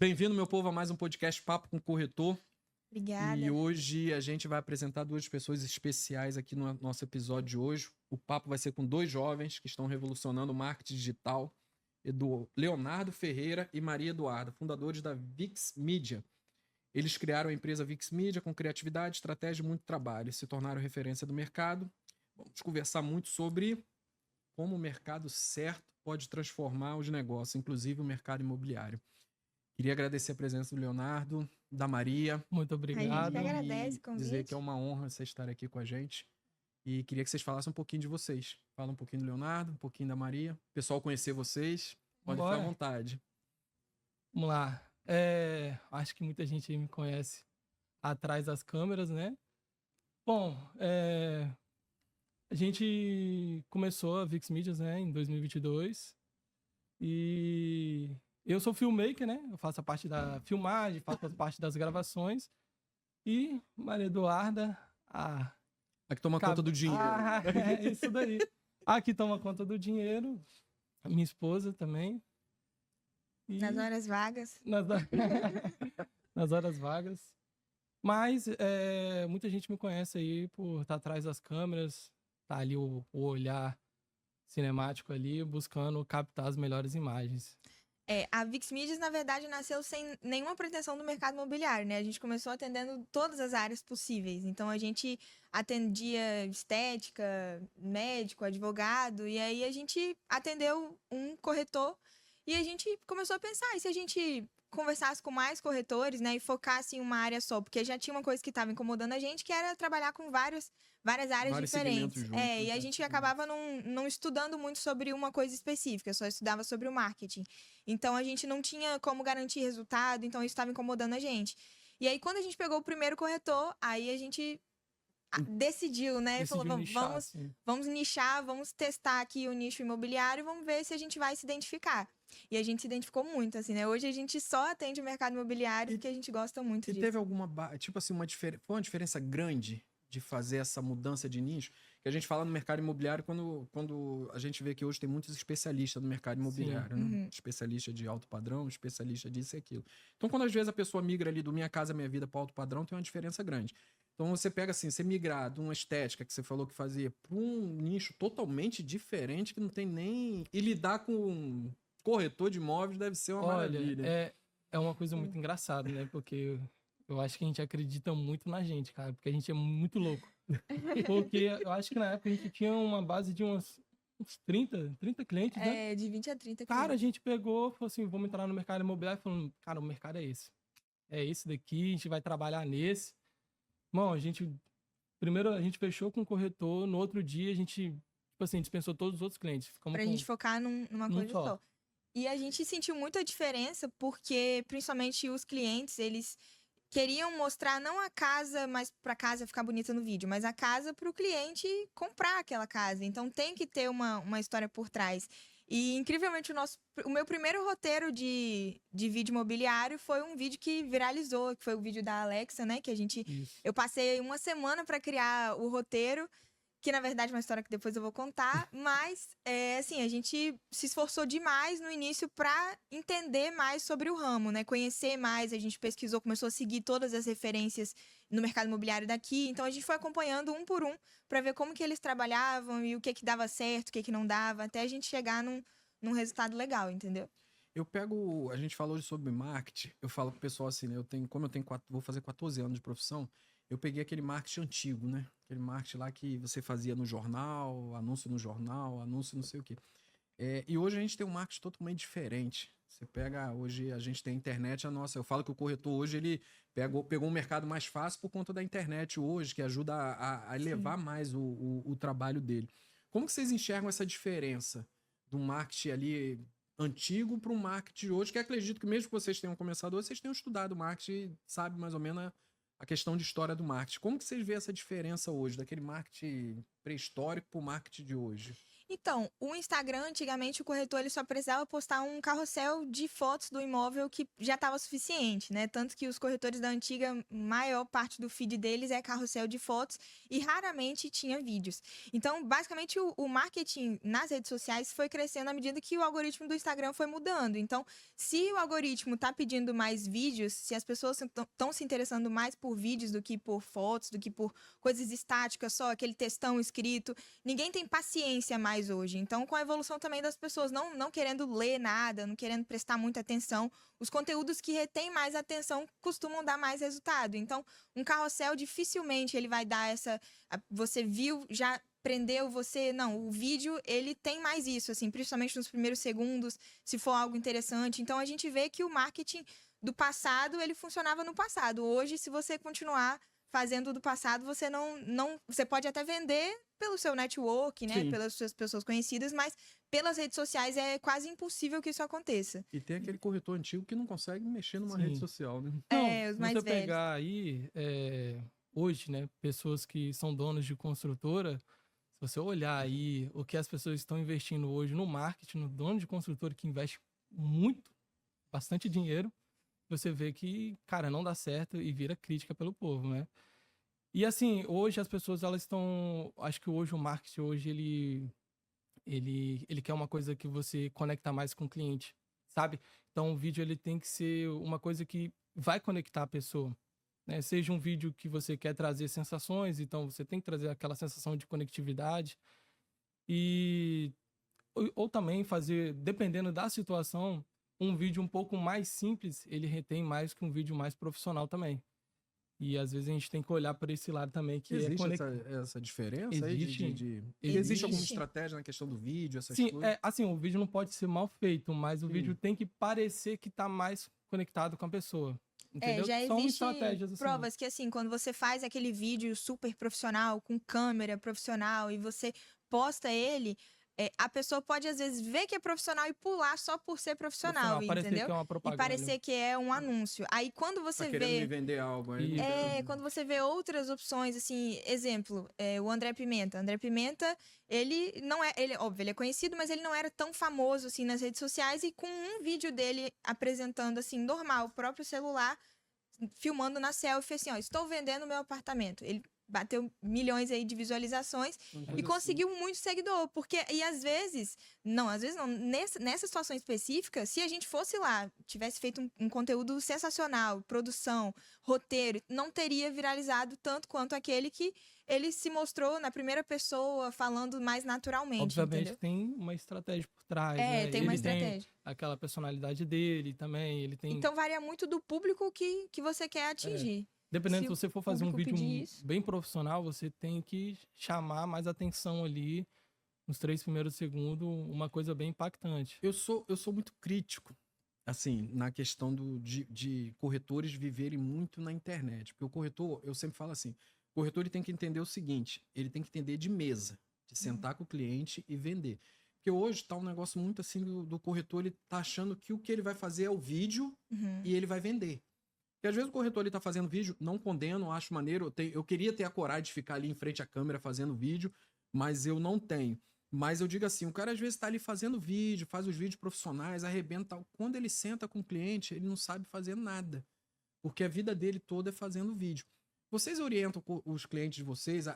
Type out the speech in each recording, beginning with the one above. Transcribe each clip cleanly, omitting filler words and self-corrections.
Bem-vindo, meu povo, a mais um podcast Papo com Corretor. Obrigada. E hoje a gente vai apresentar duas pessoas especiais aqui no nosso episódio de hoje. O papo vai ser com dois jovens que estão revolucionando o marketing digital, Leonardo Ferreira e Maria Eduarda, fundadores da VIX Media. Eles criaram a empresa VIX Media com criatividade, estratégia e muito trabalho. Se tornaram referência do mercado. Vamos conversar muito sobre como o mercado certo pode transformar os negócios, inclusive o mercado imobiliário. Queria agradecer a presença do Leonardo, da Maria. Muito obrigado. A gente que agradece o convite. Dizer que é uma honra vocês estarem aqui com a gente. E queria que vocês falassem um pouquinho de vocês. Fala um pouquinho do Leonardo, um pouquinho da Maria. O pessoal conhecer vocês, pode ficar à vontade. Vamos lá. Acho que muita gente aí me conhece atrás das câmeras, né? Bom, a gente começou a VIX Media, né, em 2022. E eu sou filmmaker, né? Eu faço a parte da filmagem, faço a parte das gravações. E Maria Eduarda, a que toma conta do dinheiro. É isso daí. A que toma conta do dinheiro. A minha esposa também. E nas horas vagas. Nas horas vagas. Mas muita gente me conhece aí por estar atrás das câmeras, tá ali o olhar cinemático ali, buscando captar as melhores imagens. A VIX Media, na verdade, nasceu sem nenhuma pretensão do mercado imobiliário, né? A gente começou atendendo todas as áreas possíveis. Então, a gente atendia estética, médico, advogado, e aí a gente atendeu um corretor e a gente começou a pensar, e se a gente conversasse com mais corretores, né, e focasse em uma área só, porque já tinha uma coisa que estava incomodando a gente, que era trabalhar com várias áreas diferentes. Juntos, E a gente acabava não estudando muito sobre uma coisa específica, só estudava sobre o marketing. Então, a gente não tinha como garantir resultado, então isso estava incomodando a gente. E aí, quando a gente pegou o primeiro corretor, aí a gente decidiu, né? Falou, vamos nichar, vamos testar aqui o nicho imobiliário, vamos ver se a gente vai se identificar. E a gente se identificou muito, assim, né? Hoje a gente só atende o mercado imobiliário porque a gente gosta muito disso. E teve alguma, tipo assim, foi uma diferença grande de fazer essa mudança de nicho? Que a gente fala no mercado imobiliário quando a gente vê que hoje tem muitos especialistas no mercado imobiliário, né? Uhum. Especialista de alto padrão, especialista disso e aquilo. Então, quando às vezes a pessoa migra ali do Minha Casa Minha Vida para alto padrão, tem uma diferença grande. Então, você pega assim, você migrar de uma estética que você falou que fazia para um nicho totalmente diferente, que não tem nem... E lidar com um corretor de imóveis deve ser uma maravilha. É uma coisa muito engraçada, né? Porque eu acho que a gente acredita muito na gente, cara. Porque a gente é muito louco. Porque eu acho que na época a gente tinha uma base de uns 30 clientes, né? De 20 a 30 clientes. Cara, a gente pegou, falou assim, vamos entrar no mercado imobiliário. Falando, cara, o mercado é esse. É esse daqui, a gente vai trabalhar nesse. Bom, primeiro a gente fechou com o corretor, no outro dia a gente, tipo assim, dispensou todos os outros clientes. Pra gente focar numa coisa só. E a gente sentiu muita diferença porque, principalmente os clientes, eles queriam mostrar não a casa, mas pra casa ficar bonita no vídeo, mas a casa pro cliente comprar aquela casa. Então tem que ter uma história por trás. E, incrivelmente, o meu primeiro roteiro de vídeo imobiliário foi um vídeo que viralizou, que foi o vídeo da Alexa, né? Que eu passei uma semana para criar o roteiro, que, na verdade, é uma história que depois eu vou contar. Mas, assim, a gente se esforçou demais no início para entender mais sobre o ramo, né? Conhecer mais, a gente pesquisou, começou a seguir todas as referências no mercado imobiliário daqui. Então, a gente foi acompanhando um por um para ver como que eles trabalhavam e o que que dava certo, o que que não dava, até a gente chegar num resultado legal, entendeu? A gente falou sobre marketing, eu falo pro pessoal assim, né? Vou fazer 14 anos de profissão, eu peguei aquele marketing antigo, né? Aquele marketing lá que você fazia no jornal, anúncio no jornal, anúncio não sei o quê. E hoje a gente tem um marketing totalmente diferente. Você pega, hoje a gente tem a internet, eu falo que o corretor hoje, ele pegou um mercado mais fácil por conta da internet hoje, que ajuda a elevar mais o trabalho dele. Como que vocês enxergam essa diferença do marketing ali antigo para um marketing de hoje, que acredito que mesmo que vocês tenham começado hoje, vocês tenham estudado marketing e sabem mais ou menos a questão de história do marketing. Como que vocês veem essa diferença hoje, daquele marketing pré-histórico para o marketing de hoje? Então, o Instagram, antigamente, o corretor ele só precisava postar um carrossel de fotos do imóvel que já estava suficiente, né? Tanto que os corretores da antiga, maior parte do feed deles é carrossel de fotos e raramente tinha vídeos. Então, basicamente, o marketing nas redes sociais foi crescendo à medida que o algoritmo do Instagram foi mudando. Então, se o algoritmo está pedindo mais vídeos, se as pessoas estão se interessando mais por vídeos do que por fotos, do que por coisas estáticas, só aquele textão escrito, ninguém tem paciência mais hoje. Então, com a evolução também das pessoas não querendo ler nada, não querendo prestar muita atenção, os conteúdos que retêm mais atenção costumam dar mais resultado. Então, um carrossel dificilmente ele vai dar você viu, já prendeu você. Não, o vídeo, ele tem mais isso, assim, principalmente nos primeiros segundos, se for algo interessante. Então, a gente vê que o marketing do passado, ele funcionava no passado. Hoje, se você continuar fazendo do passado, você você pode até vender pelo seu network, né? Sim. Pelas suas pessoas conhecidas, mas pelas redes sociais é quase impossível que isso aconteça. E tem aquele corretor antigo que não consegue mexer numa Sim. rede social, né? Os Se mais você velhos. pegar aí, hoje, né, pessoas que são donos de construtora, se você olhar aí o que as pessoas estão investindo hoje no marketing, no dono de construtora que investe bastante dinheiro, você vê que, cara, não dá certo e vira crítica pelo povo, né? E assim, hoje as pessoas, elas estão... Acho que hoje o marketing, hoje ele quer uma coisa que você conecta mais com o cliente, sabe? Então o vídeo, ele tem que ser uma coisa que vai conectar a pessoa, né? Seja um vídeo que você quer trazer sensações, então você tem que trazer aquela sensação de conectividade. Ou também fazer, dependendo da situação, um vídeo um pouco mais simples, ele retém mais que um vídeo mais profissional também. E às vezes a gente tem que olhar por esse lado também, que existe essa diferença Existe. aí existe alguma estratégia na questão do vídeo, essas Sim, coisas? assim, o vídeo não pode ser mal feito, mas o Sim. vídeo tem que parecer que tá mais conectado com a pessoa. Entendeu? Já São existe estratégias, assim. provas que, assim, quando você faz aquele vídeo super profissional, com câmera profissional, e você posta ele, a pessoa pode, às vezes, ver que é profissional e pular só por ser profissional, parecer entendeu? que é uma E propaganda. parecer que é um anúncio. Aí, quando você Tá querendo me vê... vender algo aí. Isso. Quando você vê outras opções, assim, exemplo, o André Pimenta. André Pimenta, ele não é, óbvio, ele é conhecido, mas ele não era tão famoso, assim, nas redes sociais, e com um vídeo dele apresentando, assim, normal, o próprio celular, filmando na selfie, assim, ó, estou vendendo meu apartamento. Ele bateu milhões aí de visualizações e conseguiu muito seguidor, porque, e às vezes não, nessa situação específica, se a gente fosse lá, tivesse feito um conteúdo sensacional, produção, roteiro, não teria viralizado tanto quanto aquele que ele se mostrou na primeira pessoa, falando mais naturalmente, Obviamente entendeu? tem uma estratégia por trás, né? Tem uma estratégia. Tem aquela personalidade dele também, ele tem... Então varia muito do público que você quer atingir. Dependendo, Se se você for fazer um público vídeo pedir isso. bem profissional, você tem que chamar mais atenção ali nos 3 primeiros segundos, uma coisa bem impactante. Eu sou muito crítico, assim, na questão de corretores viverem muito na internet. Porque o corretor, eu sempre falo assim, o corretor ele tem que entender o seguinte, ele tem que entender de mesa, de sentar com o cliente e vender. Porque hoje tá um negócio muito assim do corretor, ele tá achando que o que ele vai fazer é o vídeo e ele vai vender. Porque às vezes o corretor ele tá fazendo vídeo, não condeno, acho maneiro. Eu queria ter a coragem de ficar ali em frente à câmera fazendo vídeo, mas eu não tenho. Mas eu digo assim, o cara às vezes tá ali fazendo vídeo, faz os vídeos profissionais, arrebenta tal. Quando ele senta com o cliente, ele não sabe fazer nada. Porque a vida dele toda é fazendo vídeo. Vocês orientam os clientes de vocês,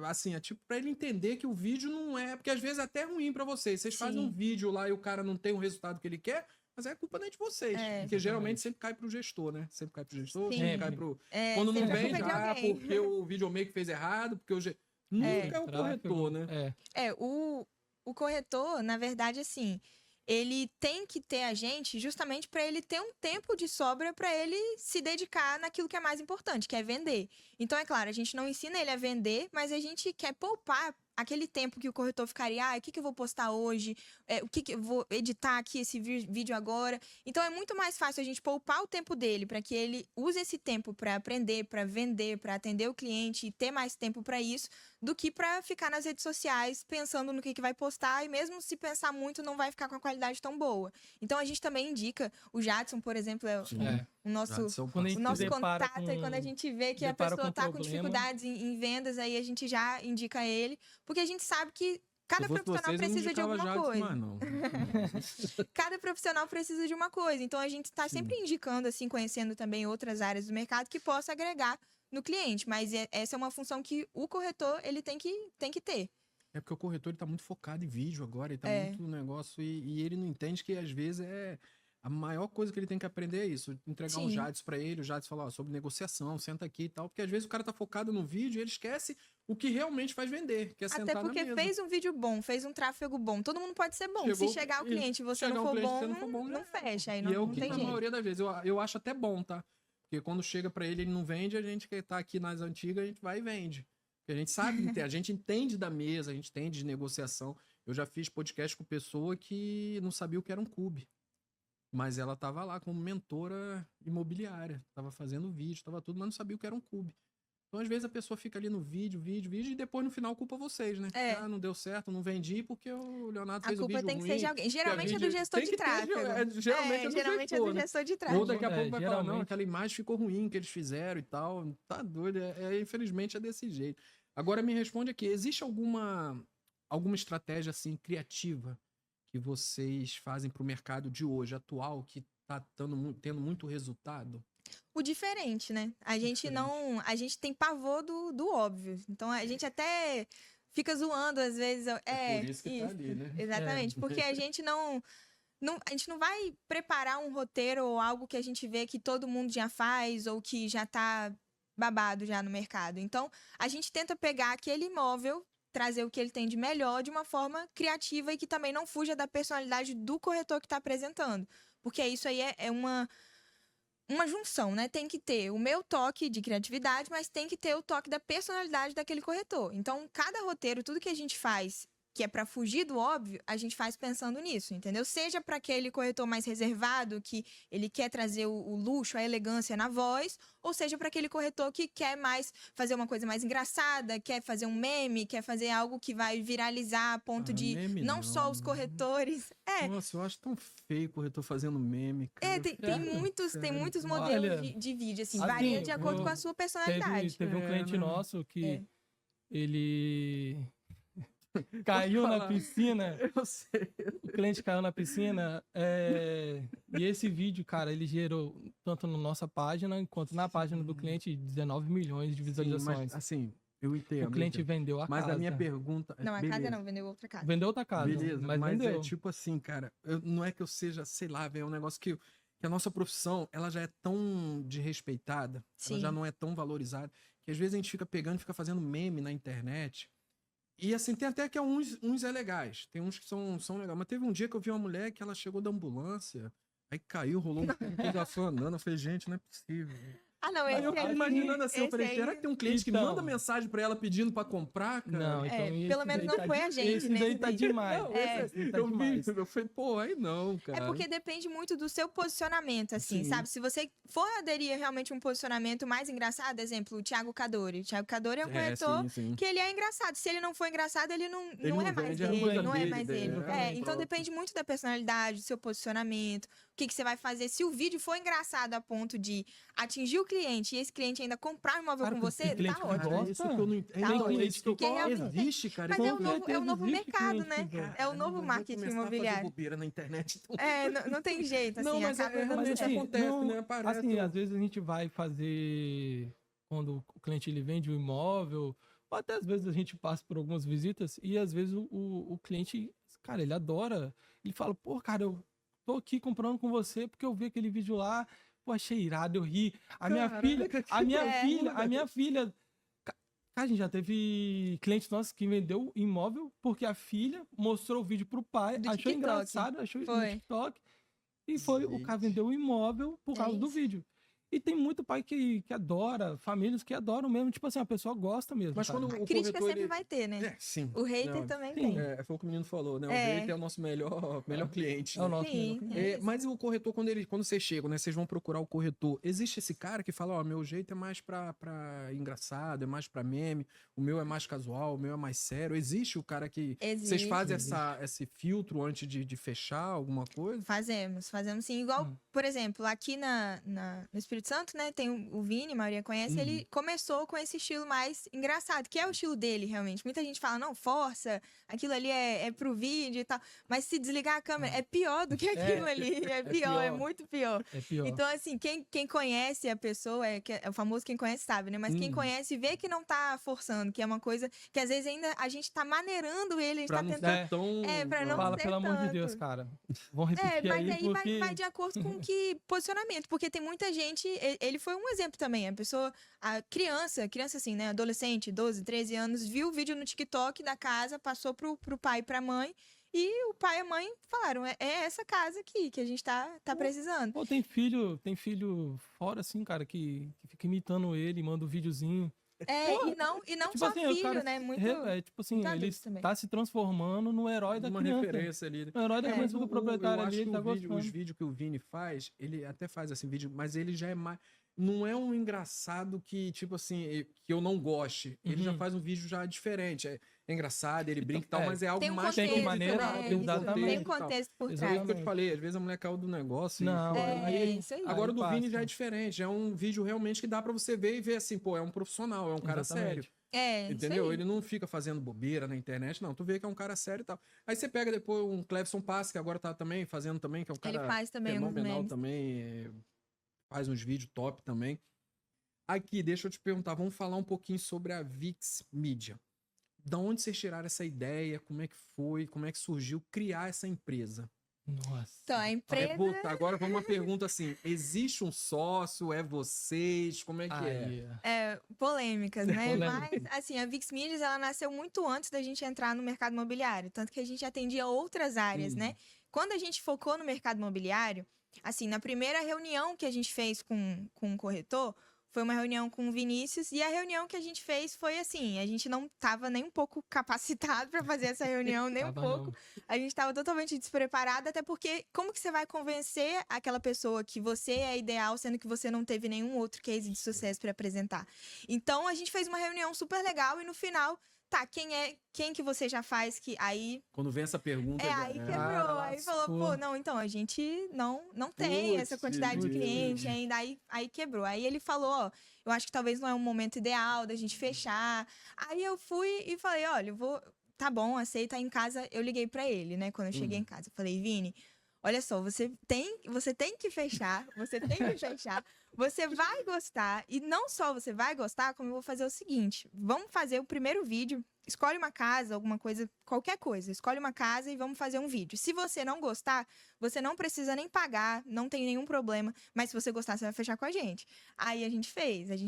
assim, tipo, pra ele entender que o vídeo não é... Porque às vezes é até ruim pra vocês. Vocês fazem um vídeo lá e o cara não tem o resultado que ele quer... Mas é culpa nem de vocês. Porque exatamente. geralmente sempre cai pro gestor, né? Sempre cai pro gestor, Sim. sempre cai pro... Quando não sempre vem, culpa de já alguém. porque o videomaker fez errado, porque o... Nunca é o corretor, né? O corretor, na verdade, assim, ele tem que ter a gente justamente para ele ter um tempo de sobra para ele se dedicar naquilo que é mais importante, que é vender. Então, é claro, a gente não ensina ele a vender, mas a gente quer poupar aquele tempo que o corretor ficaria, o que eu vou postar hoje, o que eu vou editar aqui esse vídeo agora. Então é muito mais fácil a gente poupar o tempo dele para que ele use esse tempo para aprender, para vender, para atender o cliente e ter mais tempo para isso, do que para ficar nas redes sociais pensando no que vai postar, e mesmo se pensar muito não vai ficar com a qualidade tão boa. Então a gente também indica, o Jadson, por exemplo, o nosso contato, e quando a gente vê que a pessoa tá com dificuldades em vendas, aí a gente já indica ele, porque a gente sabe que Cada profissional precisa de alguma coisa. Mas não. Cada profissional precisa de uma coisa. Então, a gente está sempre indicando, assim, conhecendo também outras áreas do mercado que possa agregar no cliente. Mas essa é uma função que o corretor, ele tem que ter. É porque o corretor ele tá muito focado em vídeo agora, ele tá muito no negócio e ele não entende que às vezes a maior coisa que ele tem que aprender é isso, entregar um Jadson pra ele, o Jadson fala, ó, sobre negociação, senta aqui e tal, porque às vezes o cara tá focado no vídeo e ele esquece o que realmente faz vender, que é sentar na mesa. Até porque fez um vídeo bom, fez um tráfego bom, todo mundo pode ser bom. Se chegar o cliente e você não for bom, não fecha, aí não tem jeito. Na maioria das vezes, eu acho até bom, tá? Porque quando chega pra ele não vende, a gente que tá aqui nas antigas, a gente vai e vende. Porque a gente sabe, a gente entende da mesa, a gente entende de negociação. Eu já fiz podcast com pessoa que não sabia o que era um CUB. Mas ela tava lá como mentora imobiliária. Tava fazendo vídeo, tava tudo, mas não sabia o que era um CUB. Então, às vezes, a pessoa fica ali no vídeo, e depois, no final, culpa vocês, né? Ah, não deu certo, não vendi porque o Leonardo fez o vídeo ruim. A culpa tem que ser de alguém. Geralmente é do gestor de tráfego. Geralmente é do gestor de tráfego. Ou daqui a pouco vai falar, não, aquela imagem ficou ruim que eles fizeram e tal. Tá doido. Infelizmente, é desse jeito. Agora, me responde aqui. Existe alguma estratégia, assim, criativa que vocês fazem pro mercado de hoje, atual, que tá tendo muito resultado? O diferente, né? A gente tem pavor do óbvio. Então a gente até fica zoando às vezes. É por isso que tá ali, né? Exatamente, porque a gente não vai preparar um roteiro ou algo que a gente vê que todo mundo já faz ou que já tá babado já no mercado. Então, a gente tenta pegar aquele imóvel, trazer o que ele tem de melhor de uma forma criativa e que também não fuja da personalidade do corretor que está apresentando. Porque isso aí é uma junção, né? Tem que ter o meu toque de criatividade, mas tem que ter o toque da personalidade daquele corretor. Então, cada roteiro, tudo que a gente faz, que é para fugir do óbvio, a gente faz pensando nisso, entendeu? Seja para aquele corretor mais reservado, que ele quer trazer o luxo, a elegância na voz, ou seja para aquele corretor que quer mais fazer uma coisa mais engraçada, quer fazer um meme, quer fazer algo que vai viralizar a ponto de não só os corretores... Nossa, eu acho tão feio o corretor fazendo meme. Cara. Tem muitos modelos de vídeo, assim, varia de acordo com a sua personalidade. Teve um cliente nosso que ele... caiu na piscina. Eu sei. O cliente caiu na piscina. E esse vídeo, cara, ele gerou tanto na nossa página quanto na página do cliente 19 milhões de visualizações. Sim, mas, assim, eu entendo. O cliente vendeu a casa. Mas a minha pergunta... Não, a casa não, vendeu outra casa. Vendeu outra casa. Beleza, mas vendeu. É tipo assim, cara, não é que eu seja, sei lá, é um negócio que a nossa profissão, ela já é tão desrespeitada, ela já não é tão valorizada, que às vezes a gente fica pegando e fica fazendo meme na internet. E assim, tem até que uns é legais, tem uns que são legais. Mas teve um dia que eu vi uma mulher que ela chegou da ambulância, aí caiu, rolou um fã andando, eu falei, gente, não é possível. Ah, não, eu fico imaginando assim, eu falei, será que tem um cliente que manda mensagem pra ela pedindo pra comprar, cara? Não, então pelo menos não foi a gente, esse daí tá demais. Eu falei, pô, aí não, cara. É porque depende muito do seu posicionamento, assim, sabe? Se você for aderir realmente a um posicionamento mais engraçado, exemplo, o Thiago Cadori. O Thiago Cadori é um corretor que ele é engraçado. Se ele não for engraçado, ele não é mais ele, não é mais ele. Então depende muito da personalidade, do seu posicionamento, o que você vai fazer. Se o vídeo for engraçado a ponto de atingir o cliente e esse cliente ainda comprar um imóvel com você, tá ótimo. Isso que eu não entendo. Existe, cara. Mas é o novo mercado, né? É o novo marketing imobiliário. Na internet, então. Não tem jeito, assim. Não, mas realmente acontece, né? Parece. Assim, às vezes a gente vai fazer, quando o cliente ele vende o imóvel, ou até às vezes a gente passa por algumas visitas e às vezes o cliente, cara, ele adora. Ele fala, pô, cara, eu tô aqui comprando com você porque eu vi aquele vídeo lá. Pô, achei irado, eu ri. A minha filha. Cara, a gente já teve cliente nosso que vendeu imóvel porque a filha mostrou o vídeo pro pai, achou engraçado, achou no TikTok. E o cara vendeu o imóvel por causa do vídeo. E tem muito pai que adora, famílias que adoram mesmo. Tipo assim, a pessoa gosta mesmo. Mas quando a crítica sempre vai ter, né? Sim. O hater também tem. Foi o que o menino falou, né? O hater é o nosso melhor cliente. É o nosso melhor cliente. Mas o corretor, quando vocês chegam, né? Vocês vão procurar o corretor. Existe esse cara que fala, meu jeito é mais pra engraçado, é mais pra meme. O meu é mais casual, o meu é mais sério. Existe o cara que... Vocês fazem esse filtro antes de fechar alguma coisa? Fazemos sim. Igual, por exemplo, aqui no Espírito Espírito Santo, né? Tem o Vini, a maioria conhece, ele começou com esse estilo mais engraçado, que é o estilo dele, realmente. Muita gente fala, não, força, aquilo ali é pro vídeo e tal. Mas se desligar a câmera, é pior do que aquilo ali. É pior, é muito pior. É pior. Então, assim, quem conhece a pessoa, é o famoso quem conhece sabe, né? Mas quem conhece vê que não tá forçando, que é uma coisa que às vezes ainda a gente tá maneirando ele, a gente Pra tá não tentando. ser tão... pra não Fala, ser pelo amor de tanto. Deus, cara. Vão repetir mas aí, aí porque... vai de acordo com que posicionamento, porque tem muita gente, ele foi um exemplo também, a criança assim, né, adolescente, 12, 13 anos, viu o vídeo no TikTok da casa, passou pro pai e pra mãe, e o pai e a mãe falaram, é essa casa aqui que a gente tá precisando. Pô, tem filho fora, assim, cara, que fica imitando ele, manda um videozinho. E não Tipo só assim, filho, o cara, né, muito... tipo assim, muito ele adulto também. tá se transformando no herói da uma criança. referência ali. No herói da criança do proprietário eu ali, acho ele que tá os gostando. vídeos que o Vini faz, ele até faz assim vídeo, mas ele já é mais... Não é um engraçado que, tipo assim, que eu não goste. Ele já faz um vídeo já diferente. É engraçado, ele brinca e tal, mas é algo tem um mais contexto, tem maneira, né? exatamente. Tem um contexto por trás. É o que eu te falei, às vezes a mulher caiu do negócio. Não, isso aí. Agora o do Vini passa. já é diferente. É um vídeo realmente que dá pra você ver e ver assim, pô, é um profissional, é um cara sério. Exatamente. Entendeu? Ele não fica fazendo bobeira na internet, não. Tu vê que é um cara sério e tal. Aí você pega depois um Clebson Pass, que agora tá também fazendo também, que é um cara Ele faz também fenomenal também. Faz uns vídeos top também. Aqui, deixa eu te perguntar, vamos falar um pouquinho sobre a VIX Media. Da onde vocês tiraram essa ideia? Como é que foi? Como é que surgiu criar essa empresa? Nossa. Então, a empresa... Agora vamos uma pergunta assim, existe um sócio? É vocês? Como é que é? Polêmicas, né? Mas, assim, a VIX Media, ela nasceu muito antes da gente entrar no mercado imobiliário, tanto que a gente atendia outras áreas, né? Quando a gente focou no mercado imobiliário, assim, na primeira reunião que a gente fez com o corretor, foi uma reunião com o Vinícius, e a reunião que a gente fez foi assim, a gente não estava nem um pouco capacitado para fazer essa reunião, nem um pouco. Não. A gente estava totalmente despreparado, até porque como que você vai convencer aquela pessoa que você é ideal, sendo que você não teve nenhum outro case de sucesso para apresentar? Então, a gente fez uma reunião super legal e no final... Tá, quem que você já faz que aí... Quando vem essa pergunta... aí quebrou, aí falou, pô, não, então, a gente não tem essa quantidade de cliente ainda, aí quebrou. Aí ele falou, ó, eu acho que talvez não é um momento ideal da gente fechar. Aí eu fui e falei, olha, tá bom, aceita, aí em casa, eu liguei pra ele, né, quando eu cheguei em casa. Eu falei, Vini, olha só, você tem que fechar, você vai gostar, e não só você vai gostar, como eu vou fazer o seguinte, vamos fazer o primeiro vídeo, escolhe uma casa, alguma coisa, qualquer coisa, escolhe uma casa e vamos fazer um vídeo. Se você não gostar, você não precisa nem pagar, não tem nenhum problema, mas se você gostar, você vai fechar com a gente. Aí a gente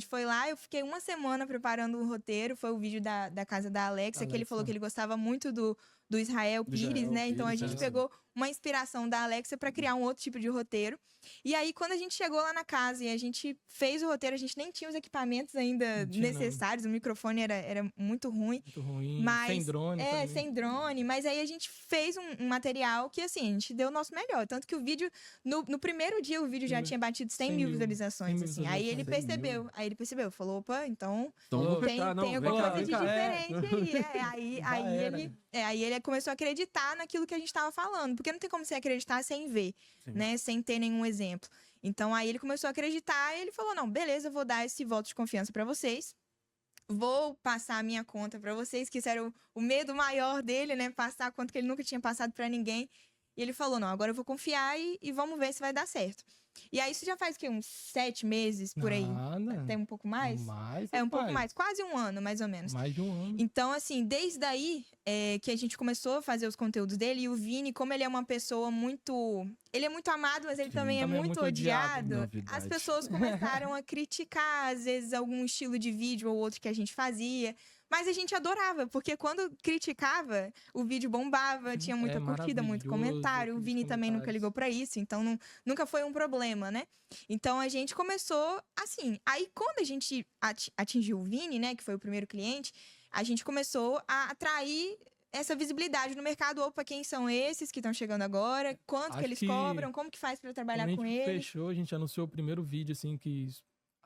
foi lá, eu fiquei uma semana preparando o roteiro, foi o vídeo da casa da Alexia, que ele falou que ele gostava muito do Israel Pires, né? Então a gente pegou uma inspiração da Alexia para criar um outro tipo de roteiro. E aí, quando a gente chegou lá na casa e a gente fez o roteiro, a gente nem tinha os equipamentos ainda necessários, o microfone era muito ruim. Muito ruim, mas, sem drone também. Sem drone, mas aí a gente fez um material que, assim, a gente deu o nosso melhor. Tanto que o vídeo, no primeiro dia, o vídeo já tinha batido 100 mil visualizações, assim. Aí ele percebeu, falou, opa, então tem alguma coisa de diferente aí. Aí ele começou a acreditar naquilo que a gente estava falando, porque não tem como você acreditar sem ver, né? Sem ter nenhum exemplo. Então, aí ele começou a acreditar e ele falou, não, beleza, eu vou dar esse voto de confiança para vocês. Vou passar a minha conta para vocês, que isso era o medo maior dele, né? Passar a conta que ele nunca tinha passado para ninguém. E ele falou, não, agora eu vou confiar e vamos ver se vai dar certo. E aí isso já faz o quê? Uns 7 meses por aí? Até um pouco mais? Um pouco mais, quase um ano, mais ou menos. Mais de um ano. Então, assim, desde aí que a gente começou a fazer os conteúdos dele, e o Vini, como ele é uma pessoa muito... Ele é muito amado, mas ele também é muito odiado. As pessoas começaram a criticar, às vezes, algum estilo de vídeo ou outro que a gente fazia. Mas a gente adorava, porque quando criticava, o vídeo bombava, tinha muita curtida, muito comentário. O Vini também nunca ligou pra isso, então nunca foi um problema, né? Então a gente começou assim. Aí quando a gente atingiu o Vini, né, que foi o primeiro cliente, a gente começou a atrair essa visibilidade no mercado. Opa, quem são esses que estão chegando agora? Quanto que eles cobram? Como que faz pra trabalhar com eles? Fechou, a gente anunciou o primeiro vídeo, assim, que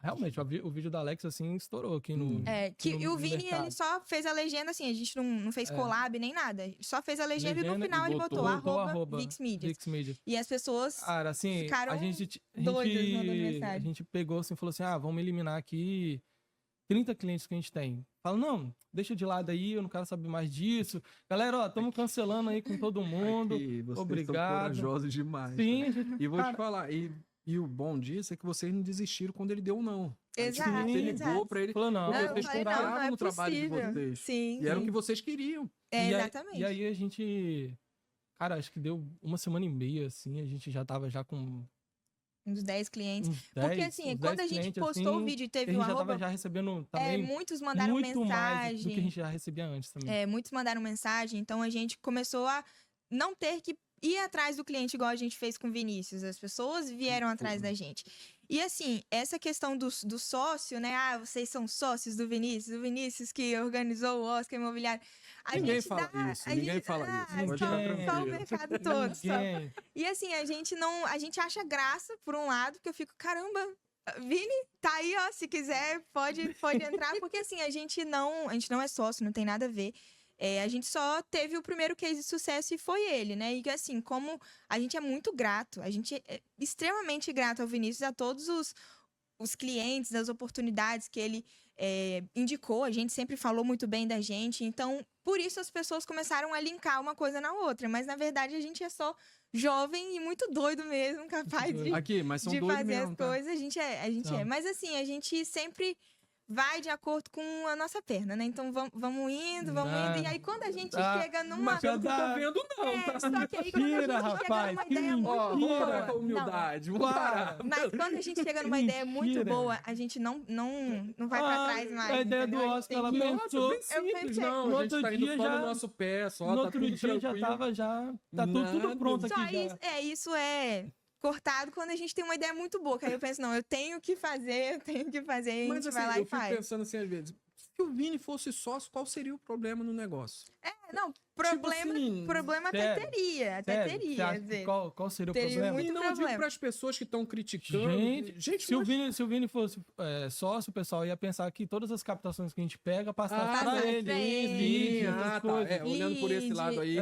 realmente, o vídeo da Alex, assim, estourou aqui no... E o Vini, ele só fez a legenda, assim, a gente não fez collab nem nada. Só fez a legenda e no final ele botou @ VixMedia. E as pessoas cara, assim, ficaram a gente doidas mandando mensagem. A gente pegou assim e falou assim, vamos eliminar aqui 30 clientes que a gente tem. Fala, não, deixa de lado aí, eu não quero saber mais disso. Galera, ó, estamos cancelando aí com todo mundo. Vocês obrigado. São corajosos demais. Sim, E vou te falar, e o bom disso é que vocês não desistiram quando ele deu não. Exato. Ele ligou pra ele. Falou, não, vocês confiavam no trabalho de vocês. Sim. E era o que vocês queriam. Exatamente. E aí a gente... Cara, acho que deu 1 semana e meia, assim, a gente já tava já com... Uns 10 clientes. Porque, assim, quando a gente postou o vídeo e teve a gente o já tava já recebendo também muitos mandaram muito mensagem. mais do que a gente já recebia antes também. Muitos mandaram mensagem, então a gente começou a não ter que ir atrás do cliente igual a gente fez com o Vinícius. As pessoas vieram atrás da gente. E, assim, essa questão do sócio, né? Vocês são sócios do Vinícius que organizou o Oscar Imobiliário. Ninguém fala isso. Só o mercado todo. E, assim, a gente acha graça, por um lado, que eu fico, caramba, Vini, tá aí, ó, se quiser, pode entrar, porque, assim, a gente não é sócio, não tem nada a ver. A gente só teve o primeiro case de sucesso e foi ele, né? E assim, como a gente é muito grato, a gente é extremamente grato ao Vinícius, a todos os clientes, das oportunidades que ele indicou, a gente sempre falou muito bem da gente, então por isso as pessoas começaram a linkar uma coisa na outra, mas na verdade a gente é só jovem e muito doido mesmo, capaz de fazer mesmo, as coisas, a gente é. Mas assim, a gente sempre vai de acordo com a nossa perna, né? Então vamos indo. E aí quando a gente chega numa... Mas eu não tô vendo não, tá? Só que aí quando a gente chega numa ideia muito boa... com humildade, mas quando a gente chega numa ideia muito boa, a gente não vai pra trás mais. A ideia do Oscar, ela pensou... Não, a gente tá indo só no nosso pé, só no tá outro tudo dia tranquilo. tá tudo pronto aqui já. Isso é cortado quando a gente tem uma ideia muito boa. Que aí eu penso, não, eu tenho que fazer, e a gente vai lá e faz. Eu fico pensando assim, às vezes, se o Vini fosse sócio, qual seria o problema no negócio? Problema até teria. Qual seria o problema? E não digo para as pessoas que estão criticando. Gente, se o Vini fosse sócio, o pessoal ia pensar que todas as captações que a gente pega passassem para ele. Olhando por esse lado aí.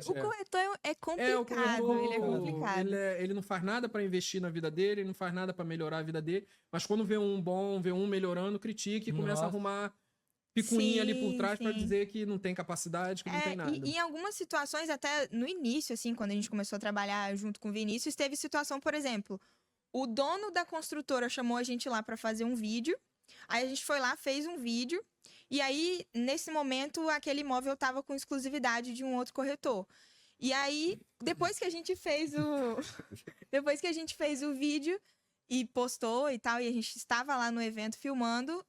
O corretor é complicado. Ele é complicado. Ele não faz nada para investir na vida dele, ele não faz nada para melhorar a vida dele, mas quando vê um bom, vê um melhorando, critica e começa a arrumar picuinha ali por trás para dizer que não tem capacidade, que não tem nada. E em algumas situações, até no início, assim, quando a gente começou a trabalhar junto com o Vinícius, teve situação, por exemplo, o dono da construtora chamou a gente lá para fazer um vídeo, aí a gente foi lá, fez um vídeo, e aí, nesse momento, aquele imóvel tava com exclusividade de um outro corretor. E aí, depois que a gente fez o vídeo e postou e tal, e a gente estava lá no evento filmando,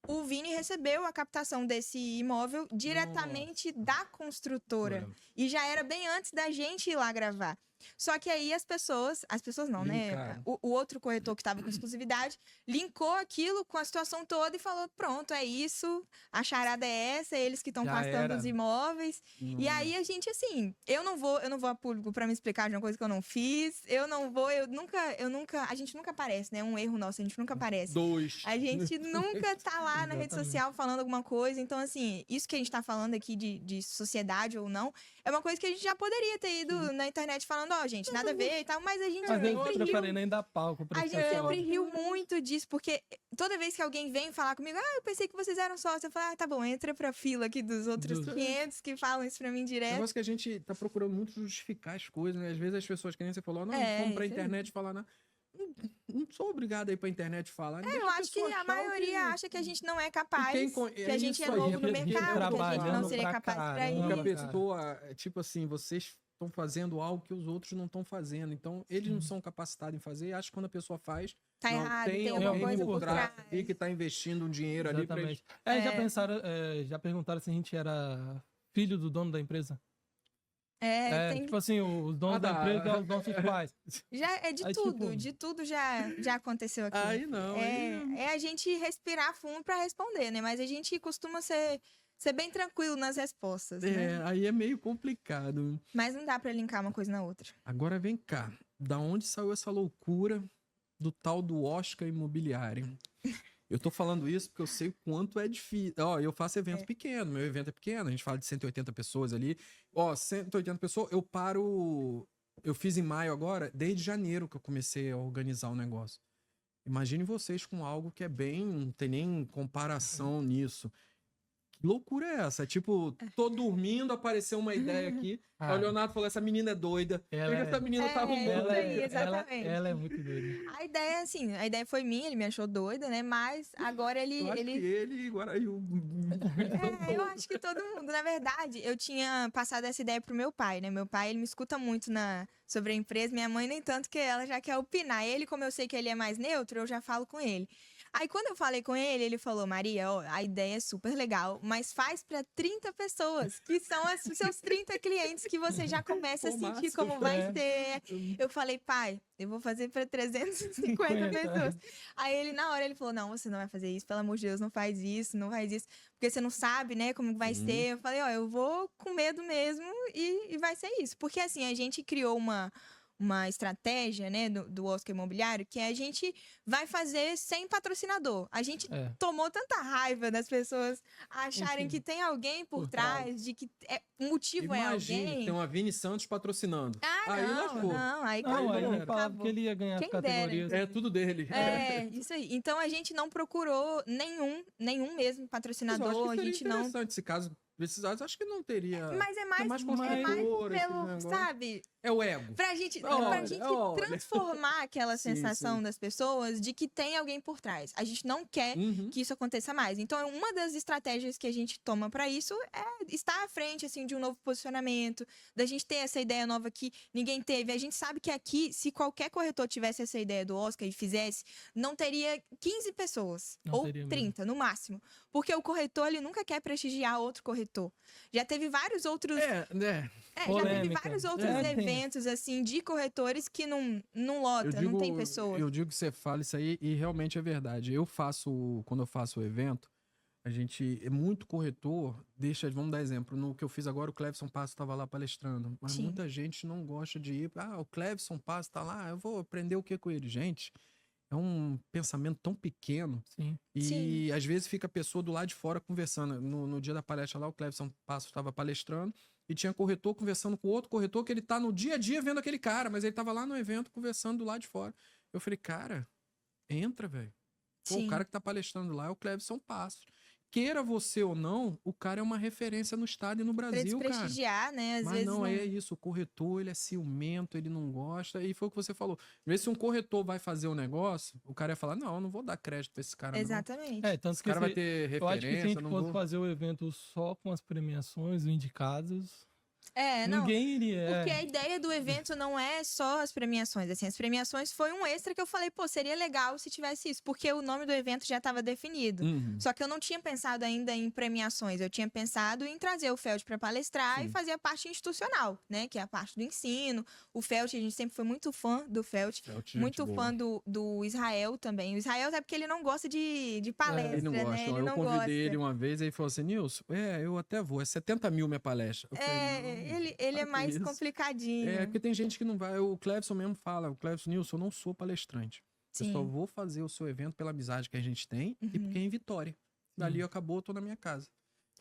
o Vini recebeu a captação desse imóvel diretamente da construtora. E já era bem antes da gente ir lá gravar. Só que aí as pessoas não, né? O outro corretor que estava com exclusividade linkou aquilo com a situação toda e falou, pronto, é isso, a charada é essa, eles que estão passando os imóveis. E aí a gente, assim, eu não vou a público para me explicar de uma coisa que eu não fiz, a gente nunca aparece, né? Um erro nosso, a gente nunca aparece. A gente nunca tá lá na rede social falando alguma coisa, então assim, isso que a gente tá falando aqui de sociedade ou não, é uma coisa que a gente já poderia ter ido na internet falando, gente, nada a ver e tal, mas a gente nem dar palco pra sempre riu muito disso, porque toda vez que alguém vem falar comigo, eu pensei que vocês eram sócios, eu falo, tá bom, entra pra fila aqui dos outros 500 que falam isso pra mim direto. O negócio que a gente tá procurando muito justificar as coisas, né? Às vezes as pessoas, que nem você falou, não vamos pra internet falar nada. Não sou obrigado a ir pra internet falar. Eu acho que a maioria acha que a gente não é capaz, que a gente é novo no mercado, que a gente não seria capaz pra isso. Porque a pessoa, tipo assim, vocês estão fazendo algo que os outros não estão fazendo. Então, eles não são capacitados em fazer. Acho que quando a pessoa faz, tá errado, tem alguma coisa por trás. E que tá investindo um dinheiro ali pra eles. Já perguntaram se a gente era filho do dono da empresa? Tipo assim, os donos da empresa são os nossos pais. Já é de tudo já aconteceu aqui. Aí não. É a gente respirar fundo pra responder, né? Mas a gente costuma ser bem tranquilo nas respostas, né? Aí é meio complicado. Mas não dá pra linkar uma coisa na outra. Agora vem cá. Da onde saiu essa loucura do tal do Oscar Imobiliário? Eu tô falando isso porque eu sei o quanto é difícil. Ó, eu faço evento pequeno, meu evento é pequeno, a gente fala de 180 pessoas ali. Ó, 180 pessoas, eu paro. Eu fiz em maio agora, desde janeiro que eu comecei a organizar o negócio. Imagine vocês com algo que é bem. Não tem nem comparação nisso. Que loucura é essa? Tipo, tô dormindo, apareceu uma ideia aqui. Aí o Leonardo falou: essa menina é doida. Essa menina tá arrumando. Exatamente. Ela é muito doida. A ideia, assim, a ideia foi minha, ele me achou doida, né? Mas agora ele. Eu acho que ele agora eu acho que todo mundo. Na verdade, eu tinha passado essa ideia pro meu pai, né? Meu pai, ele me escuta muito sobre a empresa. Minha mãe, nem tanto, que ela já quer opinar. Ele, como eu sei que ele é mais neutro, eu já falo com ele. Aí, quando eu falei com ele, ele falou: Maria, ó, a ideia é super legal, mas faz para 30 pessoas, que são os seus 30 clientes, que você já começa a sentir como vai ser. Eu falei: pai, eu vou fazer para 350 pessoas. Aí ele, na hora, ele falou: não, você não vai fazer isso, pelo amor de Deus, não faz isso, porque você não sabe, né, como vai ser. Eu falei: ó, eu vou com medo mesmo e vai ser isso. Porque, assim, a gente criou uma estratégia, né, do Oscar Imobiliário, que a gente vai fazer sem patrocinador. A gente tomou tanta raiva das pessoas acharem que tem alguém por trás, de que o motivo é alguém. Tem uma Vini Santos patrocinando. Aí acabou. Falava que ele ia ganhar as categorias. É tudo dele. Isso aí. Então a gente não procurou nenhum mesmo patrocinador. Mas eu acho que a gente não. Interessante esse caso. Precisasse, acho que não teria. Mas é mais pelo, sabe? É o ego. Pra gente transformar aquela sensação das pessoas de que tem alguém por trás. A gente não quer que isso aconteça mais. Então, uma das estratégias que a gente toma pra isso é estar à frente, assim, de um novo posicionamento, da gente ter essa ideia nova que ninguém teve. A gente sabe que aqui, se qualquer corretor tivesse essa ideia do Oscar e fizesse, não teria 15 pessoas. Ou 30, no máximo. Porque o corretor, ele nunca quer prestigiar outro corretor. Já teve vários outros. Já teve vários outros eventos, assim, de corretores que não lota, não tem pessoa. Eu digo que você fala isso aí e realmente é verdade. Quando eu faço o evento, a gente é muito corretor, vamos dar exemplo, no que eu fiz agora, o Clevson Passo estava lá palestrando, mas muita gente não gosta de ir, o Clevson Passo tá lá, eu vou aprender o que com ele, gente. É um pensamento tão pequeno. E às vezes fica a pessoa do lado de fora conversando. No dia da palestra lá, o Clevson Passo estava palestrando e tinha corretor conversando com outro corretor que ele tá no dia a dia vendo aquele cara, mas ele tava lá no evento conversando do lado de fora. Eu falei, cara, entra, velho. O cara que tá palestrando lá é o Clevson Passo. Queira você ou não, o cara é uma referência no estado e no Brasil, cara. Prestigiar, né? Às vezes não é isso. O corretor, ele é ciumento, ele não gosta. E foi o que você falou. Às vezes, se um corretor vai fazer um negócio, o cara ia falar, não, eu não vou dar crédito pra esse cara, Exatamente. não. Tanto esse cara vai ter referência. Eu acho que se a gente fosse fazer o evento só com as premiações indicadas... Ninguém iria. Porque a ideia do evento não é só as premiações. Assim, as premiações foi um extra que eu falei, seria legal se tivesse isso, porque o nome do evento já estava definido. Só que eu não tinha pensado ainda em premiações, eu tinha pensado em trazer o Felt para palestrar e fazer a parte institucional, né? Que é a parte do ensino. O Felt, a gente sempre foi muito fã do Felt, muito fã do Israel também. O Israel é porque ele não gosta de palestra, ele não gosta. né? Eu convidei ele uma vez e ele falou assim, Nilson, eu até vou, é 70 mil minha palestra. Eu falei, ele é mais complicadinho. Porque tem gente que não vai. O Clevson mesmo fala, o Clevson, Nilson, eu não sou palestrante. Eu só vou fazer o seu evento pela amizade que a gente tem e porque é em Vitória. Dali acabou, eu tô na minha casa.